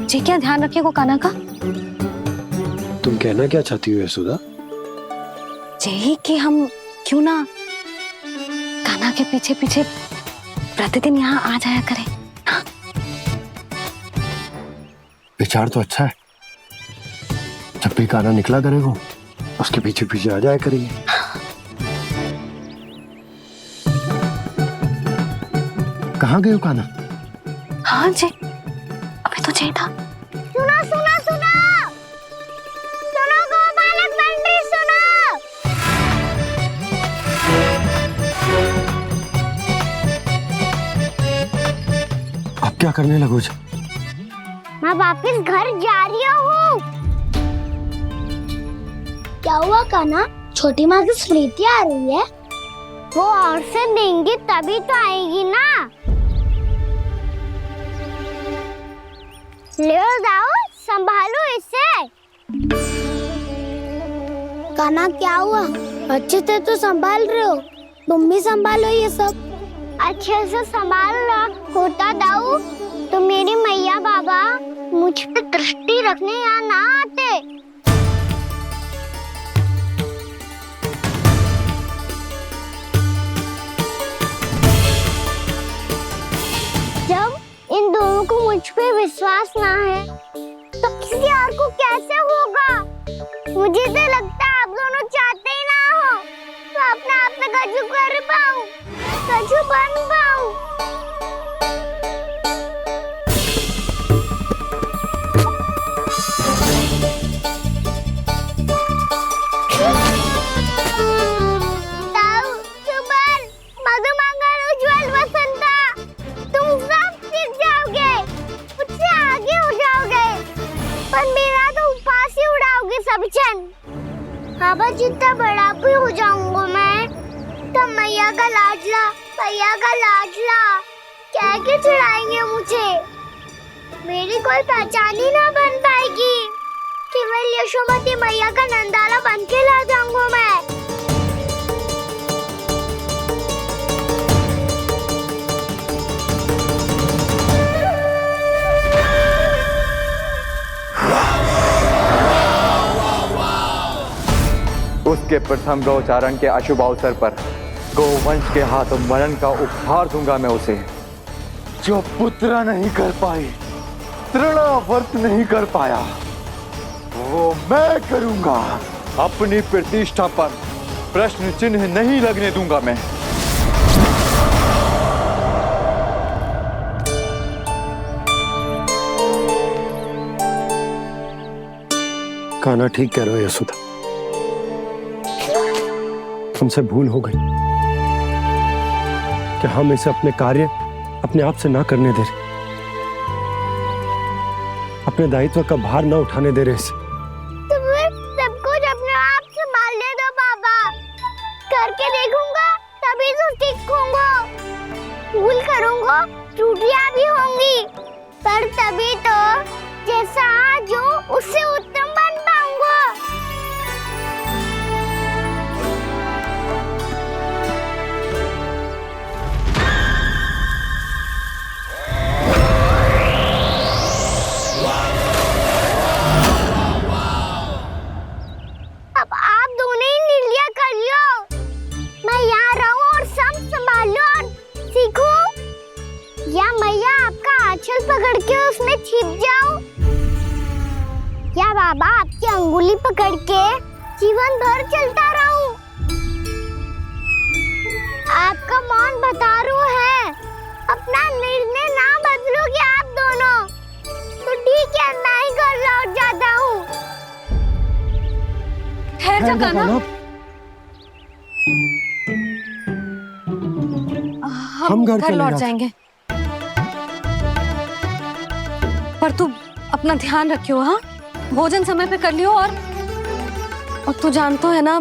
Speaker 8: जी, क्या ध्यान रखिएगा कान्हा का।
Speaker 6: तुम कहना क्या चाहती हो यशोदा?
Speaker 8: यही कि हम क्यों ना कान्हा के पीछे पीछे प्रतिदिन यहाँ आ जाया करें।
Speaker 14: विचार तो अच्छा है,
Speaker 6: जब भी काना निकला करे वो उसके पीछे पीछे आ जाया करेंगे। कहाँ गए हो काना?
Speaker 8: हाँ जी, अभी तो चाहिए था।
Speaker 2: सुनो सुनो सुनो सुनो गोपालक पंडित सुनो।
Speaker 6: अब क्या करने लगो?
Speaker 2: मैं वापस घर जा रही हूँ। क्या हुआ काना? छोटी माँ की स्मृति आ रही है। वो और से देंगी तभी तो आएगी ना। ले जाओ, संभालो इसे। काना क्या हुआ? अच्छे से तो संभाल रहे हो, तुम भी संभालो ये सब। अच्छे से संभाल लो। होता दाऊ तो मेरी मैया बाबा मुझ पे दृष्टि रखने यहाँ ना आते। जब इन दोनों को मुझ पे विश्वास ना है तो किसी और को कैसे होगा? मुझे तो लगता है आप दोनों चाहते ही ना हो तो अपने आप में गजू कर पाऊं, गजू बन पाऊं। बाबा जितना बड़ा भी हो जाऊंगा मैं तब मैया का लाडला, भैया का लाडला कह के चिढ़ाएंगे मुझे। मेरी कोई पहचान ही ना बन पाएगी। केवल यशोमती मैया का नंदाला बन के ला जाऊंगा मैं।
Speaker 1: उसके प्रथम गौचारण के अशुभ अवसर पर गोवंश के हाथों मरण का उपहार दूंगा मैं उसे। जो पुत्र नहीं कर पाई, तृणावर्त नहीं कर पाया, वो मैं करूंगा। अपनी प्रतिष्ठा पर प्रश्न चिन्ह नहीं लगने दूंगा मैं।
Speaker 6: काना ठीक कह रहे हो यशोदा, हमसे भूल हो गई कि हम इसे अपने कार्य अपने आप से ना करने दे रहे, अपने दायित्व का भार ना उठाने दे रहे इसे।
Speaker 2: तो फिर सब कुछ अपने आप से संभालने दो बाबा। करके देखूंगा तभी तो सीखूंगा। भूल करूंगा, त्रुटियां भी होंगी, पर तभी तो जैसा आज हूं उससे उत्तम बन पाऊंगा। अब आप दोनों ही निर्णय कर लो। मैं यहाँ रहूं और सब संभालूं और सीखूं, या मैया आपका आंचल पकड़ के उसमें छिप जाऊं, या बाबा आपकी अंगुली पकड़ के जीवन भर चलता रहूं। आपका मौन बतारू है। अपना निर्णय ना बदलोगे आप दोनों तो ठीक है, मैं ही घर लौट जाता हूँ।
Speaker 8: ठहर जा कान्हा, हम घर लौट जाएंगे, पर तू अपना ध्यान रखियो। हाँ, भोजन समय पे कर लियो। और तू जानतो है ना,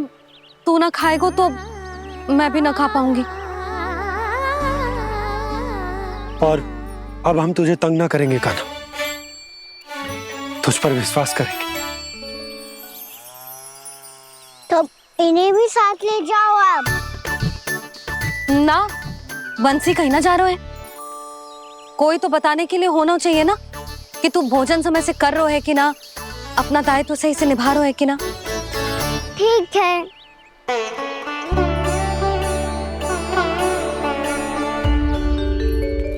Speaker 8: तू ना खाएगो तो मैं भी ना खा पाऊंगी।
Speaker 6: और अब हम तुझे तंग ना करेंगे कान्हा, तुझ पर विश्वास करेंगे।
Speaker 2: तो इन्हें भी साथ ले जाओ आप।
Speaker 8: ना, बंसी कहीं ना जा रहे है। कोई तो बताने के लिए होना चाहिए ना कि तू भोजन समय से कर रहे है कि ना, अपना दायित्व सही से निभा रहे है कि ना।
Speaker 2: ठीक है।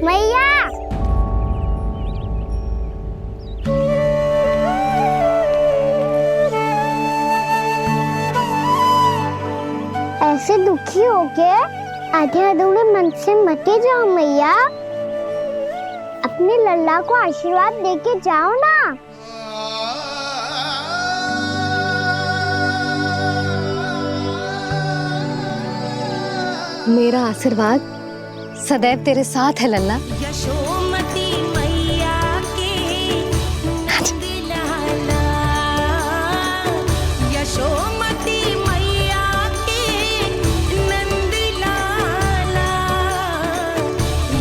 Speaker 2: मैया, दुखी होके आधे अधूरे मन से मत जाओ मैया, अपने लल्ला को आशीर्वाद देके जाओ ना।
Speaker 8: मेरा आशीर्वाद सदैव तेरे साथ है लल्ला।
Speaker 17: यशोमती मैया के नंद लाला, यशोमती मैया के नंद लाला,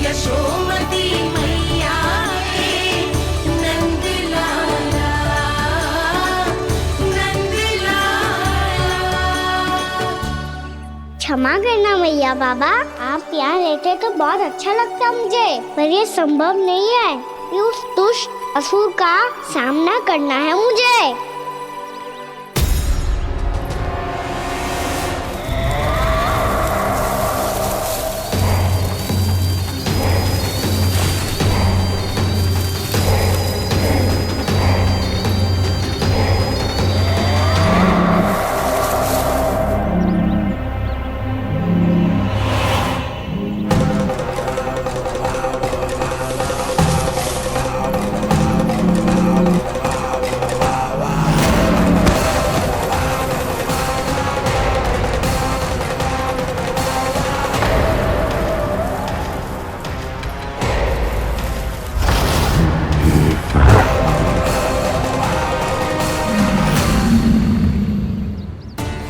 Speaker 17: यशोमती मैया के नंद लाला, नंद लाला।
Speaker 2: क्षमा करना मैया बाबा, आप यहाँ रहते तो बहुत अच्छा लगता मुझे, पर ये संभव नहीं है कि उस दुष्ट असुर का सामना करना है मुझे।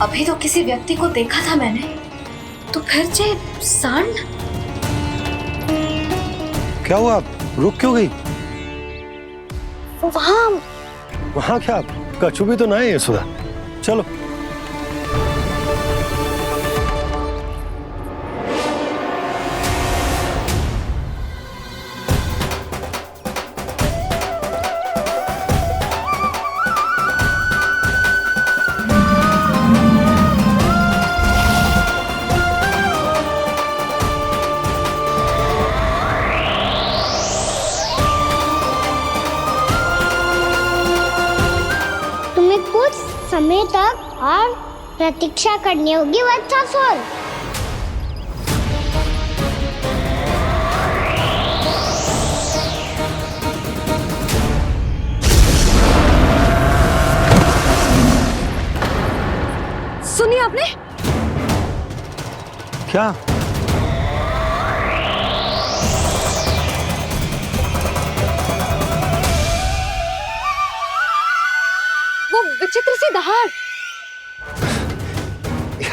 Speaker 8: अभी तो किसी व्यक्ति को देखा था मैंने, तो फिर से सांड।
Speaker 6: क्या हुआ, रुक क्यों गई? वहाँ क्या कछु भी तो ना है यशोदा, चलो।
Speaker 2: समय तक और प्रतीक्षा करनी होगी वत्सासुर।
Speaker 8: सुनिए आपने
Speaker 6: क्या?
Speaker 8: वो विचित्र सी दहाड़।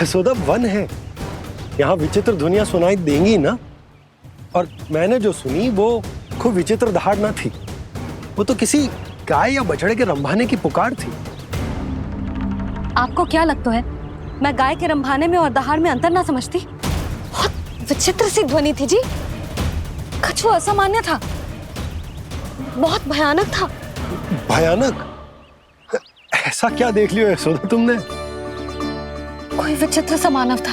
Speaker 6: यशोदा वन है, यहाँ विचित्र ध्वनियां सुनाई देंगी ना। और मैंने जो सुनी वो खूब विचित्र दहाड़ ना थी, वो तो किसी गाय या बछड़े के रंभाने की पुकार थी।
Speaker 8: आपको क्या लगता है मैं गाय के रंभाने में और दहाड़ में अंतर ना समझती? बहुत विचित्र सी ध्वनि थी जी, कुछ वो असामान्य था, बहुत भयानक था।
Speaker 6: भयानक? ऐसा क्या देख लियो यशोदा तुमने?
Speaker 8: कोई विचित्र सा मानव था।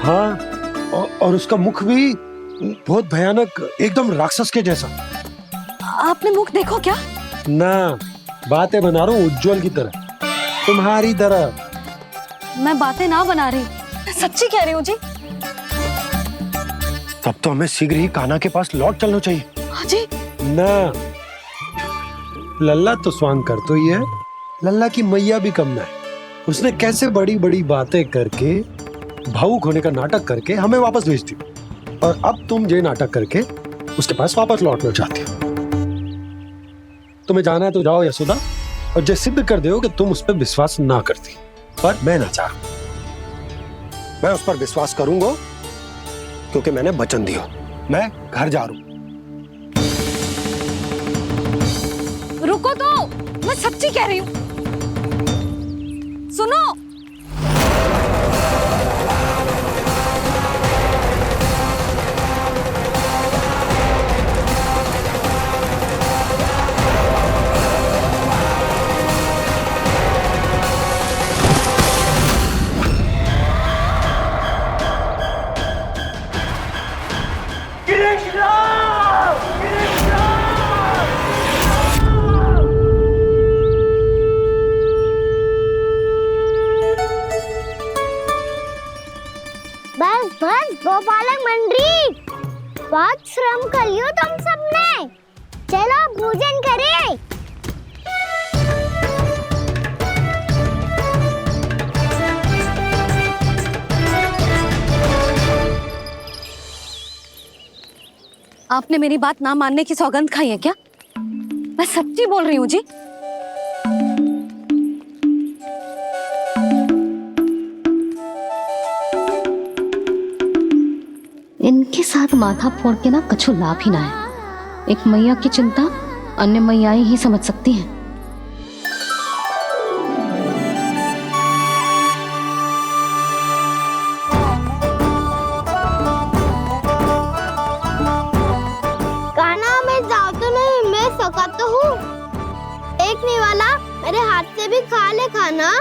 Speaker 6: हाँ, और उसका मुख भी बहुत भयानक, एकदम राक्षस के जैसा।
Speaker 8: आपने मुख देखो क्या?
Speaker 6: ना, बातें बना रहा हूँ उज्जवल की तरह, तुम्हारी तरह।
Speaker 8: मैं बातें ना बना रही, मैं सच्ची कह रही हूँ जी।
Speaker 6: तब तो हमें शीघ्र ही कान्हा के पास लौट चलना चाहिए।
Speaker 8: हाँ जी।
Speaker 6: ना, लल्ला तो स्वांग कर तो ही है, लल्ला की मैया भी कम ना है। उसने कैसे बड़ी बड़ी बातें करके, भावुक होने का नाटक करके हमें वापस भेज दी, और अब तुम ये नाटक करके उसके पास वापस लौटना चाहती हो। तुम्हें जाना है तो जाओ यशोदा, और ये सिद्ध कर दो कि तुम उस पर विश्वास ना करती। पर मैं ना चाह, मैं उस पर विश्वास करूंगा क्योंकि मैंने वचन दिया। मैं घर जा रहा हूं।
Speaker 8: रुको तो, मैं सच्ची कह रही हूँ, सुनो। आपने मेरी बात ना मानने की सौगंध खाई है क्या? मैं सच्ची बोल रही हूँ जी। इनके साथ माथा फोड़ के ना कछु लाभ ही ना है। एक मैया की चिंता अन्य मैयाएं ही समझ सकती हैं।
Speaker 2: कान्हा मैं जाऊँ तो नहीं, मैं सका तो हूँ। एक नहीं वाला मेरे हाथ से भी खा ले खाना।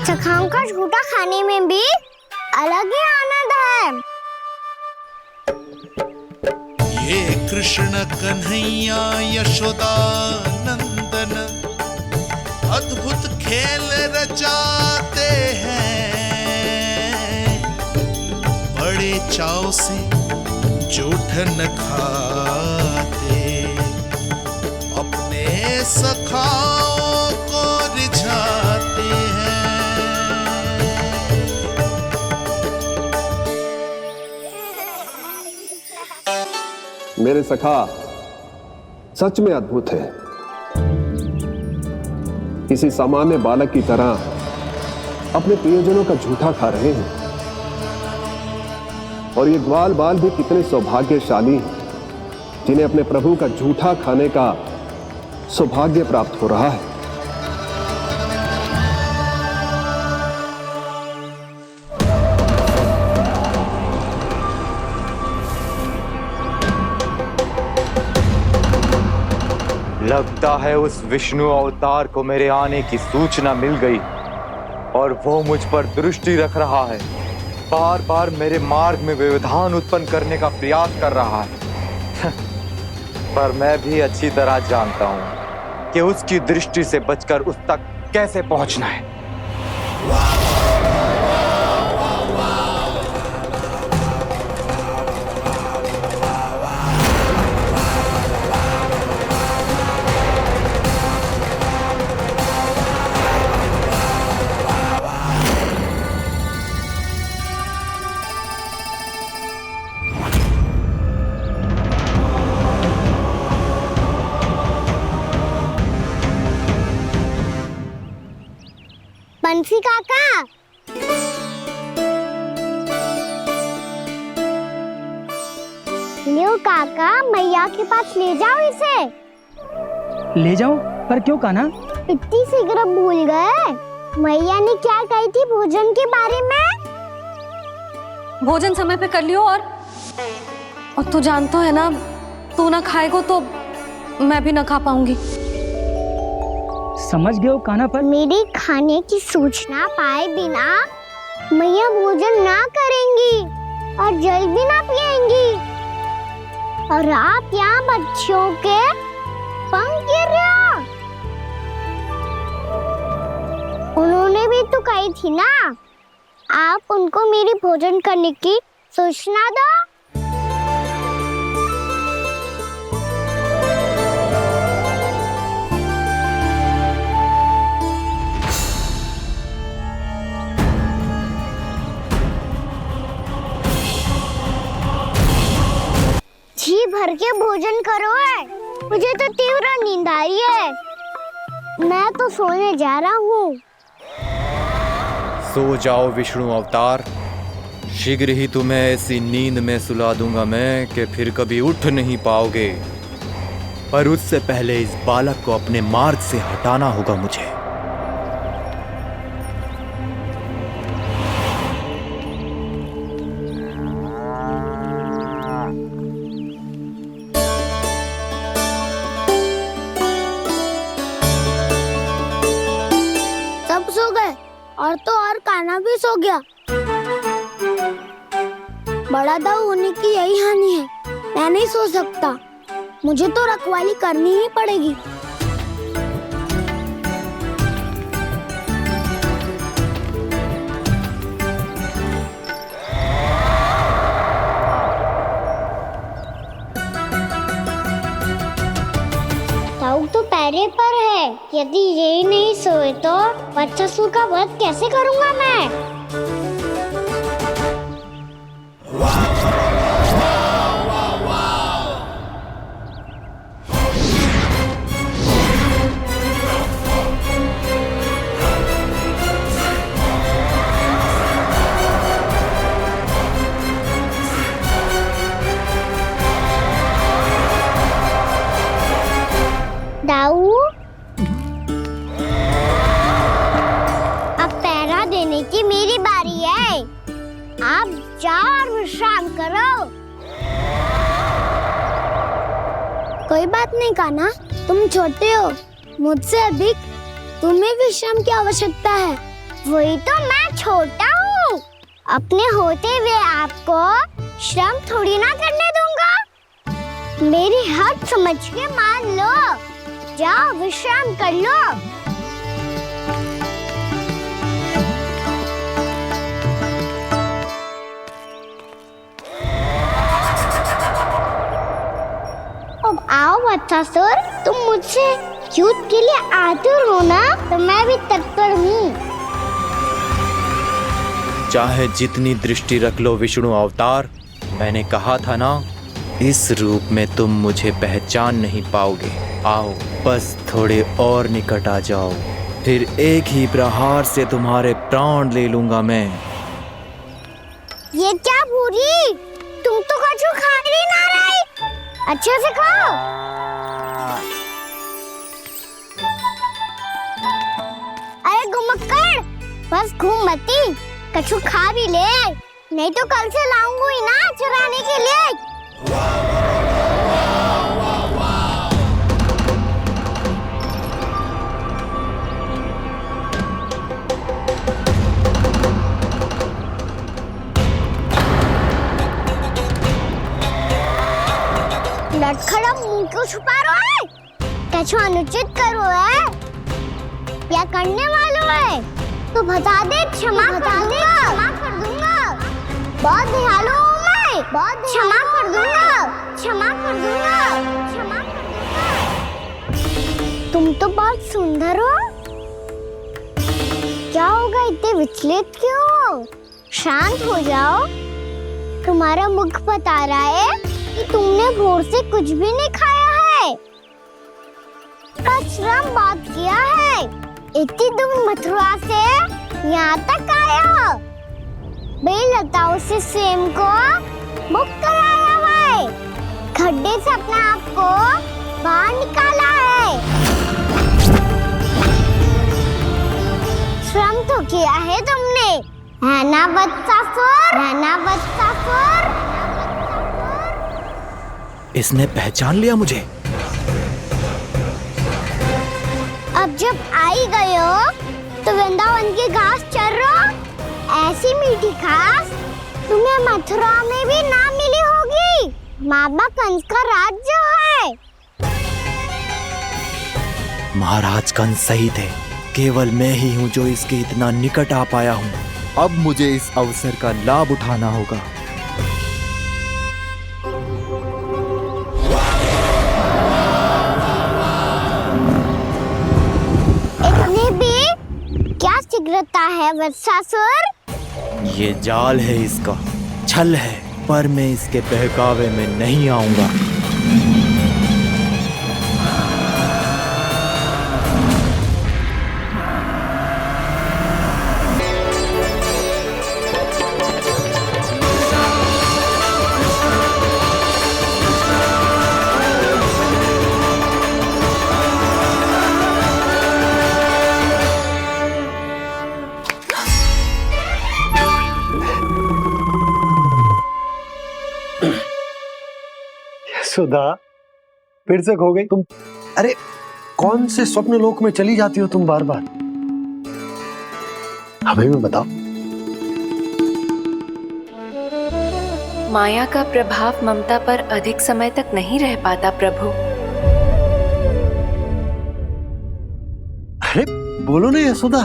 Speaker 2: चखाओं का झूठा खाने में भी अलग ही आनंद है।
Speaker 18: ये कृष्ण कन्हैया यशोदा नंदन अद्भुत खेल रचाते हैं, बड़े चाव से जूठन खाते, अपने सखाओं को रिझाते हैं।
Speaker 14: मेरे सखा सच में अद्भुत है। किसी सामान्य बालक की तरह अपने प्रियजनों का झूठा खा रहे हैं। और ये ग्वाल बाल भी कितने सौभाग्यशाली हैं जिन्हें अपने प्रभु का झूठा खाने का सौभाग्य प्राप्त हो रहा है।
Speaker 1: लगता है उस विष्णु अवतार को मेरे आने की सूचना मिल गई और वो मुझ पर दृष्टि रख रहा है। बार बार मेरे मार्ग में व्यवधान उत्पन्न करने का प्रयास कर रहा है। पर मैं भी अच्छी तरह जानता हूं कि उसकी दृष्टि से बचकर उस तक कैसे पहुंचना है।
Speaker 2: बंसी काका, लियो काका, मैया के पास ले जाओ इसे।
Speaker 7: ले जाओ? पर क्यों कान्हा?
Speaker 2: इतनी शीघ्र भूल गए? मैया ने क्या कही थी भोजन के बारे में?
Speaker 8: भोजन समय पे कर लियो। और तू जानता है ना, तू ना खाएगा तो मैं भी ना खा पाऊंगी।
Speaker 7: समझ गए हो कान्हा? पर
Speaker 2: मेरी खाने की सूचना पाए बिना मैया भोजन ना करेंगी और जल भी ना पिएंगी। और आप यहाँ बच्चों के पंख गिर रहे हो। उन्होंने भी तो कही थी ना, आप उनको मेरी भोजन करने की सूचना दो। जी भर के भोजन करो है, मुझे तो तीव्र नींद आ रही है। मैं तो सोने जा रहा हूँ।
Speaker 1: सो जाओ विष्णु अवतार, शीघ्र ही तुम्हें ऐसी नींद में सुला दूंगा मैं कि फिर कभी उठ नहीं पाओगे। पर उससे पहले इस बालक को अपने मार्ग से हटाना होगा मुझे।
Speaker 2: सब सो गए और तो और कान्हा भी सो गया। बड़ा दाऊ होने की यही हानि है। मैं नहीं सो सकता, मुझे तो रखवाली करनी ही पड़ेगी। दाऊ तो पैर यदि ये नहीं सोए तो वत्सासुर का वध कैसे करूंगा मैं? दाऊ, अब पहरा देने की मेरी बारी है। आप जाओ और विश्राम करो। कोई बात नहीं कान्हा, तुम छोटे हो, मुझसे अधिक तुम्हें विश्राम की आवश्यकता है। वही तो मैं छोटा हूँ, अपने होते हुए आपको श्रम थोड़ी ना करने दूंगा। मेरी हद समझ के मान लो, जाओ विश्राम कर लो। अब आओ वत्सासुर, तुम मुझसे युद्ध के लिए आतुर हो ना, तो मैं भी तत्पर हूँ।
Speaker 4: चाहे जितनी दृष्टि रख लो विष्णु अवतार, मैंने कहा था ना, इस रूप में तुम मुझे पहचान नहीं पाओगे। आओ बस थोड़े और निकट आ जाओ, फिर एक ही प्रहार से तुम्हारे प्राण ले लूंगा मैं।
Speaker 2: ये क्या भूरी, तुम तो कछु खा ही ना रही, अच्छे से खाओ। अरे गुमक्कड़, बस घूम मती, कछु खा भी ले, नहीं तो कल से लाऊंगी ही ना चुराने के लिए। लटखड़ा मुंह क्यों छुपा रहा है? कछु अनुचित करो है या करने वालों है तो बता दे, क्षमा कर दूंगा। बहुत दयालु हूँ मैं, बहुत क्षमा कर दूंगा। तुम तो बहुत सुंदर हो, क्या होगा, इतने विचलित क्यों हो? शांत हो जाओ, तुम्हारा मुख बता रहा है कि तुमने भोर से कुछ भी नहीं खाया है, श्रम बहुत किया है, इतनी दूर मथुरा से यहाँ तक आया हो, बेलताओं से स्वयं को मुक्त कराया हुआ है, खड्डे से अपने आप को बाहर निकाला है, श्रम तो किया है तुमने, है ना वत्सासुर?
Speaker 4: इसने पहचान लिया मुझे।
Speaker 2: अब जब आई गए हो तो वृंदावन की घास चर रहो, ऐसी मीठी घास तुम्हें मथुरा में भी ना मिली होगी। बाबा कंस का राज जो है।
Speaker 4: महाराज कंस सही थे, केवल मैं ही हूँ जो इसके इतना निकट आ पाया हूँ। अब मुझे इस अवसर का लाभ उठाना होगा।
Speaker 2: इतने भी क्या शीघ्रता है वत्सासुर?
Speaker 4: ये जाल है इसका, छल है, पर मैं इसके बहकावे में नहीं आऊंगा।
Speaker 6: सुधा, फिर से खो गई तुम। अरे कौन से स्वप्न लोक में चली जाती हो तुम बार बार? हमें भी बताओ।
Speaker 5: माया का प्रभाव ममता पर अधिक समय तक नहीं रह पाता प्रभु।
Speaker 6: अरे बोलो ना यशोदा,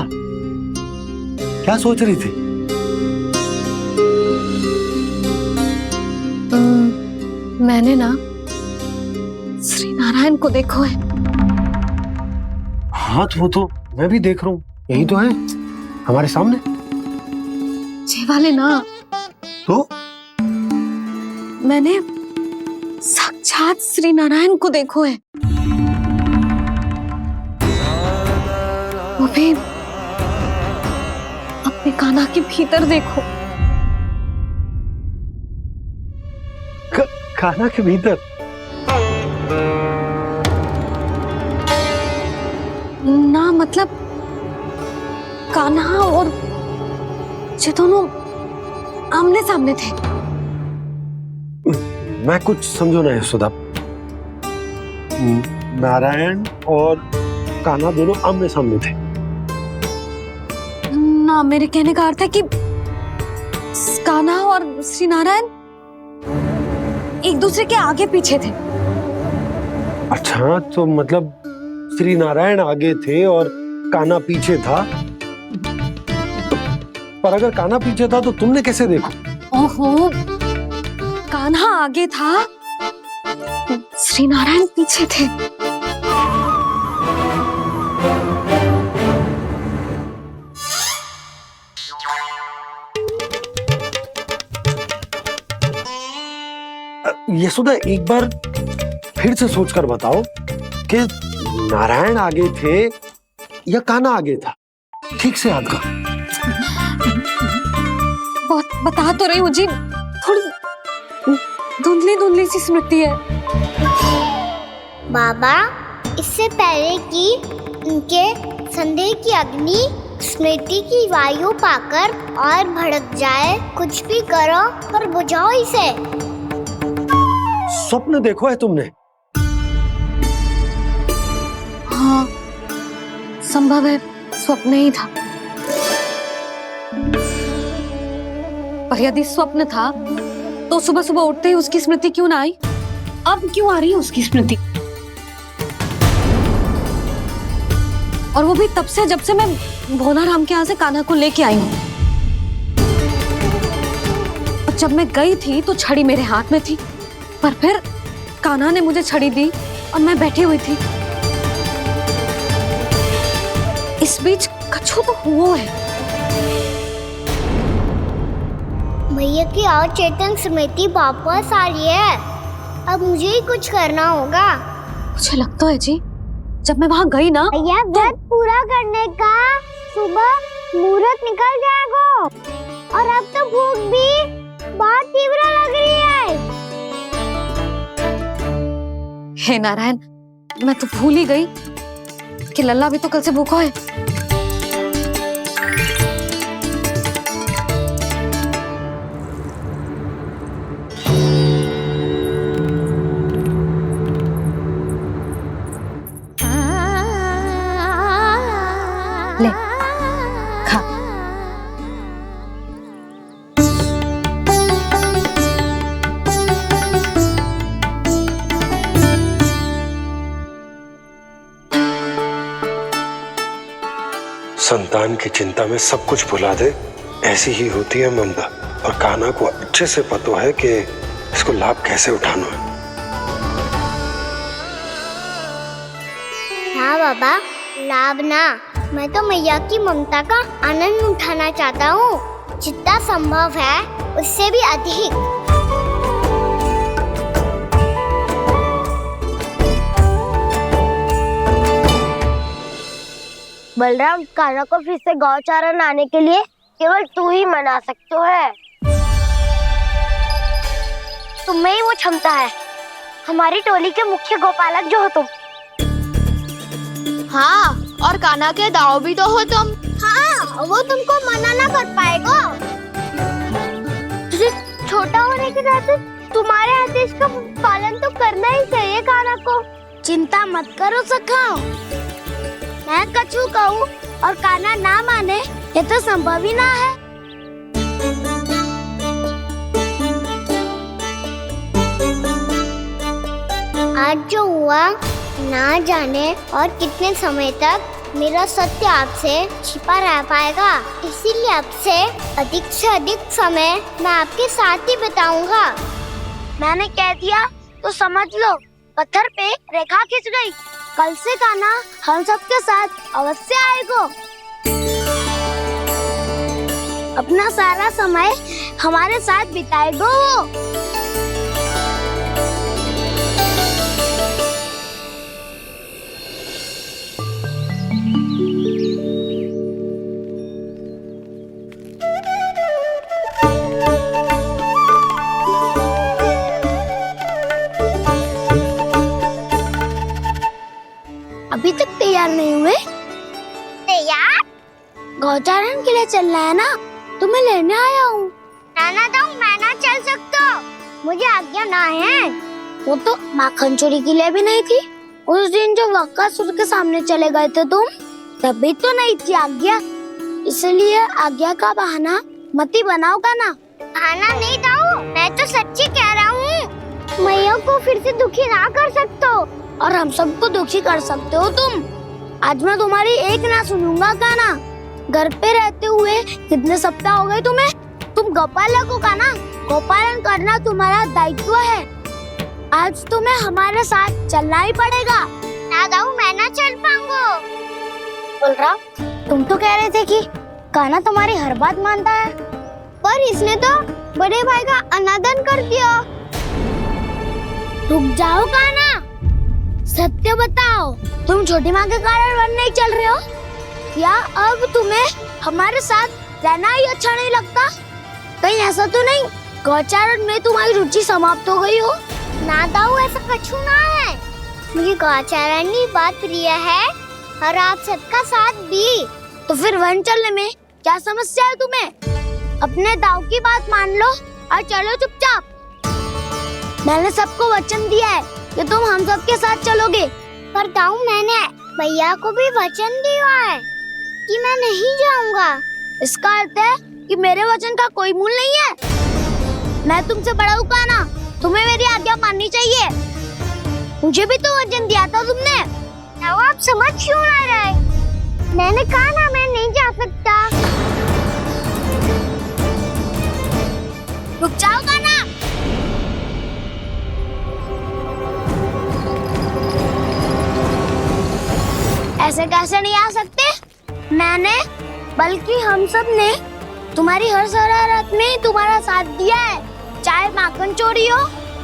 Speaker 6: क्या सोच रही थी?
Speaker 8: मैंने ना श्री नारायण को देखो है।
Speaker 6: हाँ तो वो तो मैं भी देख रहा हूँ, यही तो है हमारे सामने।
Speaker 8: ये वाले ना,
Speaker 6: तो
Speaker 8: मैंने साक्षात श्री नारायण को देखो है, वो भी अपने कान्हा के भीतर देखो।
Speaker 6: कान्हा के भीतर?
Speaker 8: ना मतलब कान्हा और ये दोनों आमने सामने थे।
Speaker 6: मैं कुछ समझो ना यशोदा। नारायण और कान्हा दोनों आमने सामने थे।
Speaker 8: ना, मेरे कहने का अर्थ है कि कान्हा और श्री नारायण एक दूसरे के आगे पीछे थे।
Speaker 6: अच्छा, तो मतलब श्री नारायण आगे थे और कान्हा पीछे था। पर अगर कान्हा पीछे था तो तुमने कैसे देखा?
Speaker 8: ओहो, कान्हा आगे था, श्री नारायण पीछे थे।
Speaker 6: यशोदा, एक बार फिर से सोचकर बताओ कि नारायण आगे थे या कान्हा आगे था? ठीक से याद कर।
Speaker 8: बता तो रही हूँ जी, थोड़ी धुंधली धुंधली सी स्मृति है।
Speaker 2: बाबा, इससे पहले कि उनके संदेह की अग्नि स्मृति की वायु पाकर और भड़क जाए, कुछ भी करो पर बुझाओ इसे।
Speaker 6: स्वप्न देखो है तुमने?
Speaker 8: हाँ, संभव है स्वप्न ही था। पर यदि स्वप्न था तो सुबह सुबह उठते ही उसकी स्मृति क्यों ना आई? अब क्यों आ रही है उसकी स्मृति? और वो भी तब से जब से मैं भोलाराम के यहाँ से कान्हा को लेके आई हूँ। और जब मैं गई थी तो छड़ी मेरे हाथ में थी, पर फिर कान्हा ने मुझे छड़ी दी और मैं बैठी हुई थी। इस बीच कछु तो हुआ है।
Speaker 2: भैया की अचेतन स्मृति वापस आ रही है। अब मुझे ही कुछ करना होगा।
Speaker 8: मुझे लगता है जी, जब मैं वहाँ गई ना,
Speaker 2: भैया व्रत पूरा करने का सुबह मुहूर्त निकल जाएगा और अब तो भूख भी बहुत तीव्र लग रही है।
Speaker 8: हे नारायण, मैं तो भूल ही गई कि लल्ला भी तो कल से भूखा है। ले, खा।
Speaker 14: संतान की चिंता में सब कुछ भुला दे, ऐसी ही होती है ममता। और कान्हा को अच्छे से पता है कि इसको लाभ कैसे उठाना है।
Speaker 2: हाँ बाबा, लाभ ना, मैं तो मैया की ममता का आनंद उठाना चाहता हूँ, जितना संभव है उससे भी अधिक। बलराम, कान्हा को फिर से गौचारा लाने के लिए केवल तू ही मना सकते है। तुम में ही वो क्षमता है, हमारी टोली के मुख्य गोपालक जो हो तुम।
Speaker 15: हाँ, और कान्हा के दाव भी तो हो तुम।
Speaker 2: हाँ, वो तुमको मना ना कर पाएगा। तुझे छोटा होने के नाते तुम्हारे आदेश का पालन तो करना ही चाहिए कान्हा को। चिंता मत करो सखा, मैं कछु कहूँ और कान्हा ना माने, ये तो संभव ही ना है। आज जो हुआ ना जाने और कितने समय तक मेरा सत्य आपसे छिपा रह पाएगा, इसीलिए आपसे अधिक समय मैं आपके साथ ही बिताऊंगा। मैंने कह दिया तो समझ लो, पत्थर पे रेखा खिंच गई। कल से कान्हा हम सबके साथ अवश्य आएगो। अपना सारा समय हमारे साथ बिताएगो वो। अभी तक तैयार नहीं हुए? तैयार? गौचारण के लिए चलना है ना, तो मैं लेने आया हूँ। नाना दाऊ मैं ना चल सकता, मुझे आज्ञा ना है। वो तो माखन चोरी के लिए भी नहीं थी। उस दिन जो बकासुर के सामने चले गए थे तुम, तभी तो नहीं थी आज्ञा। इसलिए आज्ञा का बहाना मत ही बनाओ ना। बहाना नहीं दाऊ, मैं तो सच्ची कह रहा हूँ। मैया को फिर से दुखी ना कर सकते हो और हम सबको दुखी कर सकते हो तुम। आज मैं तुम्हारी एक ना सुनूंगा कान्हा। घर पे रहते हुए कितने सप्ताह हो गए तुम्हें? तुम गोपालक हो कान्हा, गोपालन करना तुम्हारा दायित्व है। आज तुम्हें हमारे साथ चलना ही पड़ेगा। ना दाऊ मैं ना चल पाऊंगा। बलराम, तुम तो कह रहे थे कि कान्हा तुम्हारी हर बात मानता है, पर इसने तो बड़े भाई का अनादर कर दिया। रुक जाओ कान्हा, सत्य बताओ, तुम छोटी माँ के कारण वन नहीं चल रहे हो या अब तुम्हें हमारे साथ रहना ही अच्छा नहीं लगता? कहीं ऐसा तो नहीं गौचारण में तुम्हारी रुचि समाप्त हो गई हो? ना दाऊ ऐसा कछु ना है, मुझे गौचारण ही बात प्रिय है और आप सबका साथ भी। तो फिर वन चलने में क्या समस्या है तुम्हें? अपने दाऊ की बात मान लो और चलो चुपचाप। मैंने सबको वचन दिया है कि तुम हम सबके साथ चलोगे, पर दाऊ मैंने भैया को भी वचन दिया है कि मैं नहीं जाऊंगा। इसका अर्थ है कि मेरे वचन का कोई मूल नहीं है। मैं तुमसे बड़ा हूँ कान्हा, तुम्हें मेरी आज्ञा माननी चाहिए। मुझे भी तो वचन दिया था तुमने। दाऊ आप समझ क्यों आ रहे? मैंने कहा ना मैं नहीं जा सकता। रुक जाओ कान्हा। ऐसे कैसे नहीं आ सकते? मैंने बल्कि हम सब ने तुम्हारी हर शरारत में तुम्हारा साथ दिया है, चाहे माखन चोरी हो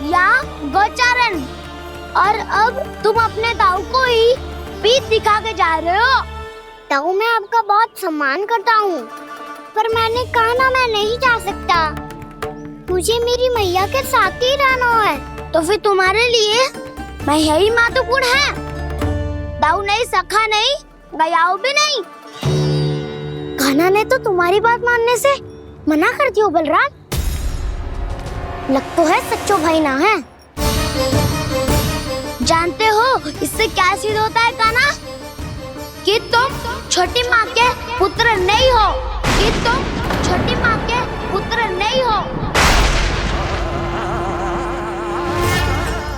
Speaker 2: या गौचारण। और अब तुम अपने दाऊ को ही पीठ दिखा के जा रहे हो। दाऊ मैं आपका बहुत सम्मान करता हूँ, पर मैंने कहा ना मैं नहीं जा सकता। मुझे मेरी मैया के साथ ही रहना है। तो फिर तुम्हारे लिए मैं यही महत्वपूर्ण है। दाऊ नहीं, सखा नहीं, गयाऊ भी नहीं। कान्हा ने तो तुम्हारी बात मानने से मना कर दिया। बलराम, लग तो है सच्चो भाई ना है। जानते हो इससे क्या सिद्ध होता है कान्हा? कि तुम छोटी माँ के पुत्र नहीं हो, कि तुम छोटी माँ के पुत्र नहीं हो।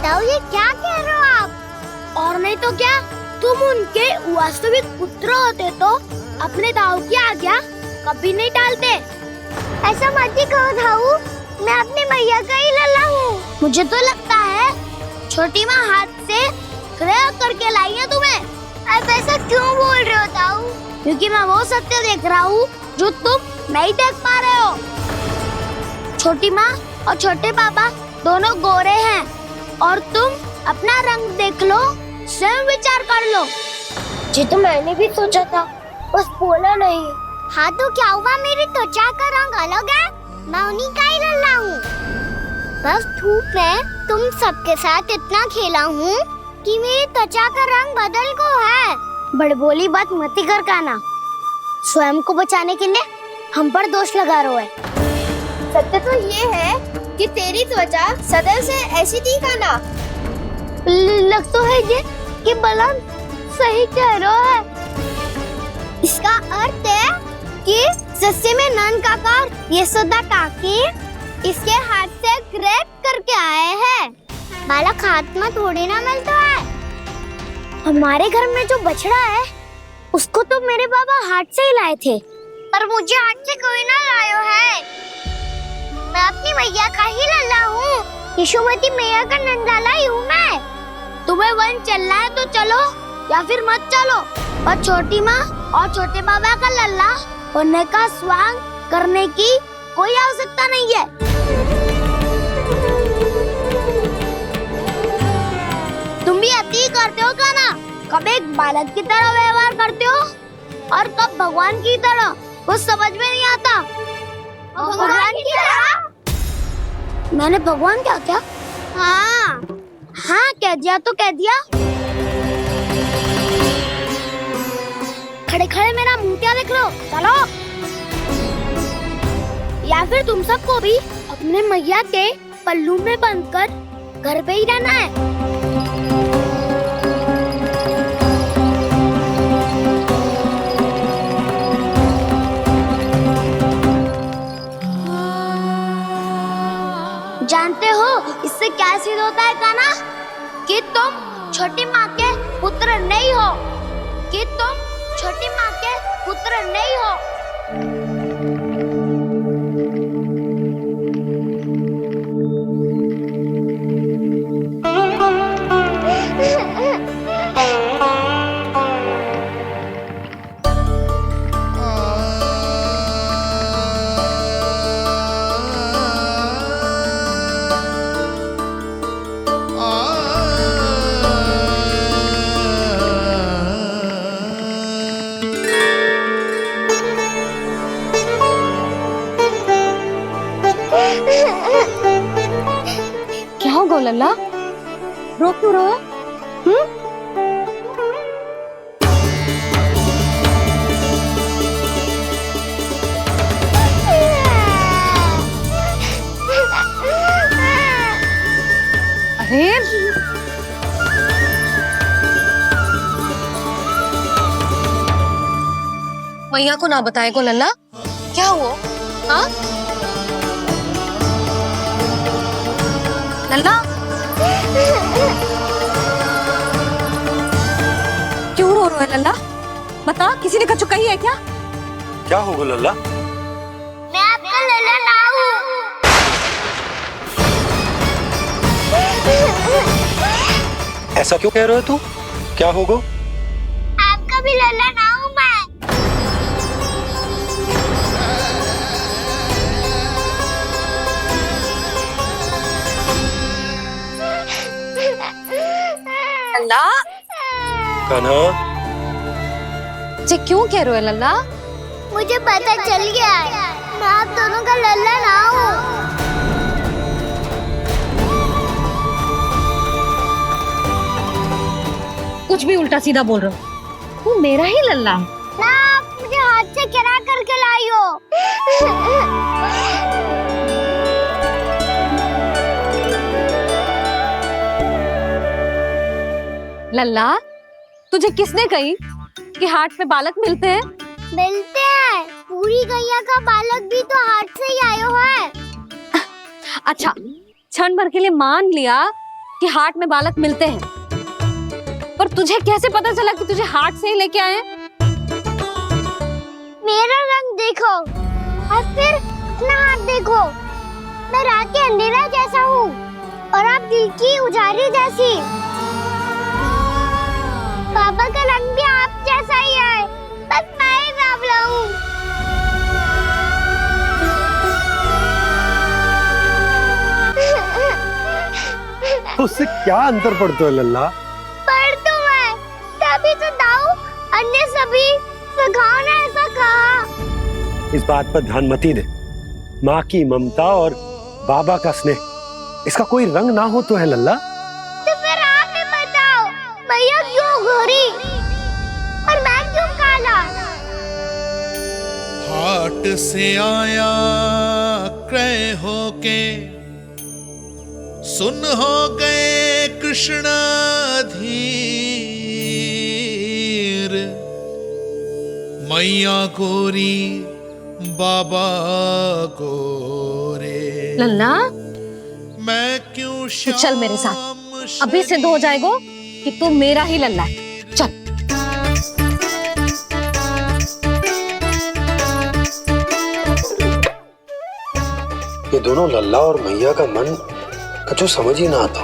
Speaker 2: दाऊ ये क्या कह रहे हो आप? और नहीं तो क्या, तुम उनके वास्तविक पुत्र होते तो अपने दाऊ की आज्ञा कभी नहीं टालते। ऐसा मत ही कहो दाऊ, मैं अपनी मैया का ही लल्ला हूँ। मुझे तो लगता है छोटी माँ हाथ से ग्रह करके लाई है तुम्हें। आप ऐसा क्यों बोल रहे हो दाऊ? क्योंकि मैं वो सत्य देख रहा हूँ जो तुम नहीं देख पा रहे हो। छोटी माँ और छोटे पापा दोनों गोरे हैं और तुम अपना रंग देख लो, स्वयं विचार कर लो। जी तो मैंने भी सोचा था, बस बोला नहीं। हाँ तो क्या हुआ, मेरी त्वचा का रंग अलग है, मैं उन्हीं का ही लल्ला हूँ। बस धूप में तुम सबके साथ इतना खेला हूँ कि मेरी त्वचा का रंग बदल को है। बड़बोली बात मत ही कर कान्हा, स्वयं को बचाने के लिए हम पर दोष लगा रहे है।
Speaker 19: सत्य तो ये है कि तेरी त्वचा सदैव से ऐसी थी कान्हा।
Speaker 2: लग तो है ये कि बलराम सही कह रहा है। इसका अर्थ है कि सस्ते में नन काका यशोदा काकी इसके हाथ से ग्रेट करके आए हैं। बालक हाथ में थोड़ी ना मिलता है। हमारे घर में जो बछड़ा है उसको तो मेरे बाबा हाथ से ही लाए थे, पर मुझे हाथ से कोई ना लायो है। मैं अपनी मैया का ही लल्ला हूँ, यशोमती मैया का नंदलाला ही हूँ मैं। तुम्हें वन चलना है तो चलो या फिर मत चलो, पर छोटी माँ और छोटे बाबा का लल्ला होने का स्वांग करने की कोई आवश्यकता नहीं है। तुम भी अति करते हो कान्हा, कब एक बालक की तरह व्यवहार करते हो और कब भगवान की तरह, कुछ समझ में नहीं आता। भगवान की तरह? मैंने भगवान क्या किया? हाँ हाँ कह दिया तो कह दिया। खड़े खड़े मेरा मुंह क्या देख लो, चलो। या फिर तुम सबको भी अपने मैया के पल्लू में बंधकर घर पे ही रहना है। जानते हो इससे क्या सिद्ध होता है कान्हा? कि तुम छोटी माँ के पुत्र नहीं हो, कि तुम छोटी माँ के पुत्र नहीं हो।
Speaker 8: क्या हो गो लल्ला, रो क्यों रहा? अरे मैया को ना बताए को लल्ला, क्या हुआ? हाँ लल्ला, क्यों रो रहा है लल्ला? बता, किसी ने कछु कही है क्या?
Speaker 6: क्या होगा लल्ला?
Speaker 2: मैं आपका लल्ला ना हूँ।
Speaker 6: ऐसा क्यों कह रहे हो तू? क्या होगा?
Speaker 2: आपका भी लल्ला ना हूँ मैं।
Speaker 8: लल्ला,
Speaker 6: कान्हा,
Speaker 8: जे क्यों कह रहे हो लल्ला?
Speaker 2: मुझे पता चल गया है, मैं आप दोनों का लल्ला ना हूँ।
Speaker 8: कुछ भी उल्टा सीधा बोल रहे हो, तू मेरा ही लल्ला है
Speaker 2: ना। आप मुझे हाथ से गिरा करके लाई हो।
Speaker 8: लल्ला, तुझे किसने कही कि हाट में बालक मिलते हैं?
Speaker 2: मिलते हैं, पूरी गैया का बालक भी तो हाट से ही आयो है।
Speaker 8: अच्छा, क्षण भर के लिए मान लिया कि हाट में बालक मिलते हैं, पर तुझे कैसे पता चला कि तुझे हाट से ही लेके आए हैं?
Speaker 2: मेरा रंग देखो और फिर अपना हाथ देखो। मैं रात के अंधेरा जैसा हूँ और आप दिल की उजाली जैसी। पापा का रंग भी आप जैसा ही है, बस मैं ही बावला हूँ।
Speaker 6: उससे क्या अंतर पड़ता है लल्ला?
Speaker 2: पर तो मैं तभी तो दाऊ अन्य सभी सखाओ ने ऐसा कहा।
Speaker 6: इस बात पर ध्यान मत ही दे। माँ की ममता और बाबा का स्नेह, इसका कोई रंग ना हो तो है लल्ला।
Speaker 2: तो फिर आप ही बताओ, भैया क्यों गोरी और मैं क्यों काला?
Speaker 18: हाट से आया क्रय होके, सुन हो गए कृष्ण धीर। मैया गोरी बाबा गोरे।
Speaker 8: लल्ला,
Speaker 18: मैं क्यों
Speaker 8: तू चल मेरे साथ, अभी सिद्ध हो जाएगा कि तू मेरा ही लल्ला है। चल।
Speaker 6: ये दोनों लल्ला और मैया का मन कछु समझ ही ना आता।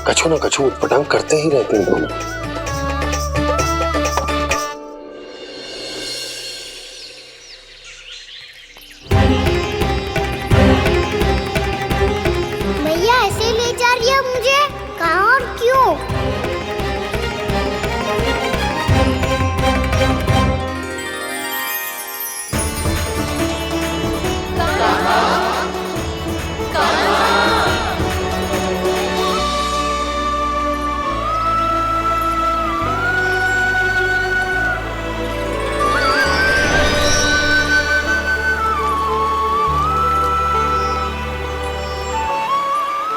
Speaker 14: कछु न कछु उटपटांग करते ही रहते हैं दोनों।
Speaker 2: भैया ऐसे ले जा रही है मुझे, कहाँ और क्यों?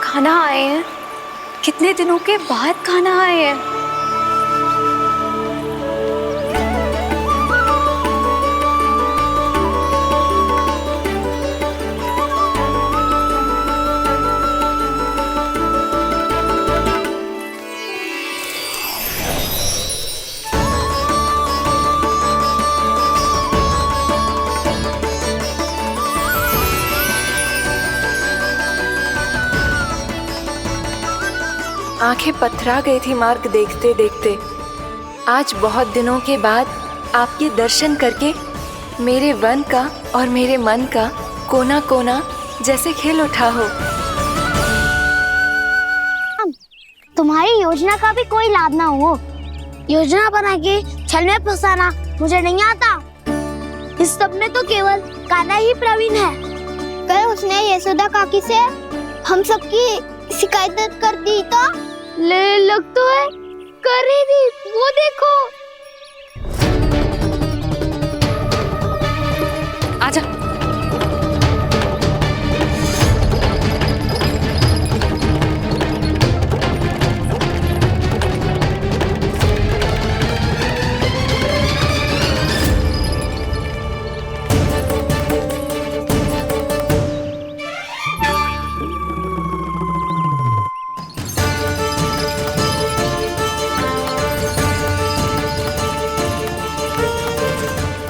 Speaker 5: खाना आए हैं, कितने दिनों के बाद खाना आए हैं। आंखें पथरा गई थी मार्ग देखते देखते। आज बहुत दिनों के बाद आपके दर्शन करके मेरे वन का और मेरे मन का कोना कोना जैसे खिल उठा हो।
Speaker 2: तुम्हारी योजना का भी कोई लाभ ना हो। योजना बना के छल में फंसाना मुझे नहीं आता। इस सब में तो केवल कान्हा ही प्रवीण है। कल उसने यशोदा काकी से हम सबकी शिकायत कर दी तो लग तो है कर रही थी, वो देखो।
Speaker 5: आजा।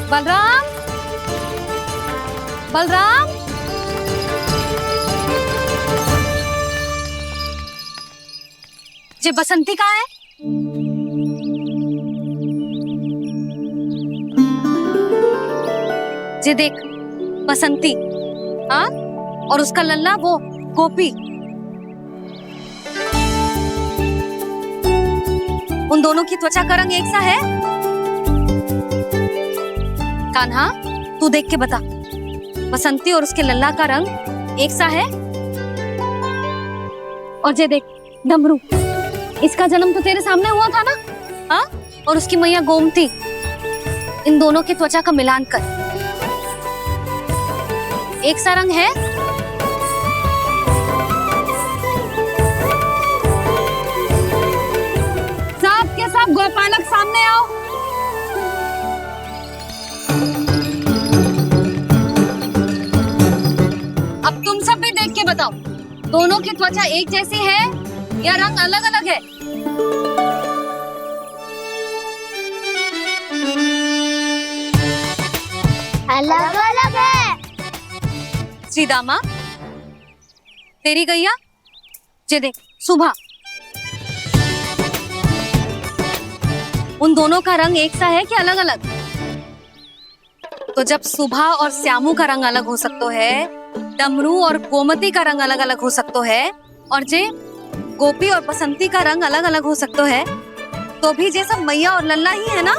Speaker 8: बलराम, बलराम, ये बसंती कहाँ है? ये देख बसंती, हाँ, और उसका लल्ला वो गोपी। उन दोनों की त्वचा का रंग एक सा है? कान्हा, तू देख के बता, बसंती और उसके लल्ला का रंग एक सा है? और ये देख डमरू, इसका जन्म तो तेरे सामने हुआ था ना, हाँ? और उसकी मैया गोमती, इन दोनों की त्वचा का मिलान कर, एक सा रंग है? सब के सब गोपालक सामने आओ। अब तुम सब भी देख के बताओ, दोनों की त्वचा एक जैसी है या रंग अलग अलग है?
Speaker 2: अलग अलग है।
Speaker 8: श्रीदामा, तेरी गैया, ये देख सुभा, उन दोनों का रंग एक सा है कि अलग अलग? तो जब सुभा और श्यामू का रंग अलग हो सकता है, डमरू और गोमती का रंग अलग अलग हो सकता है, और जे गोपी और बसंती का रंग अलग अलग हो सकता है, तो भी जे सब मैया और लल्ला ही है ना?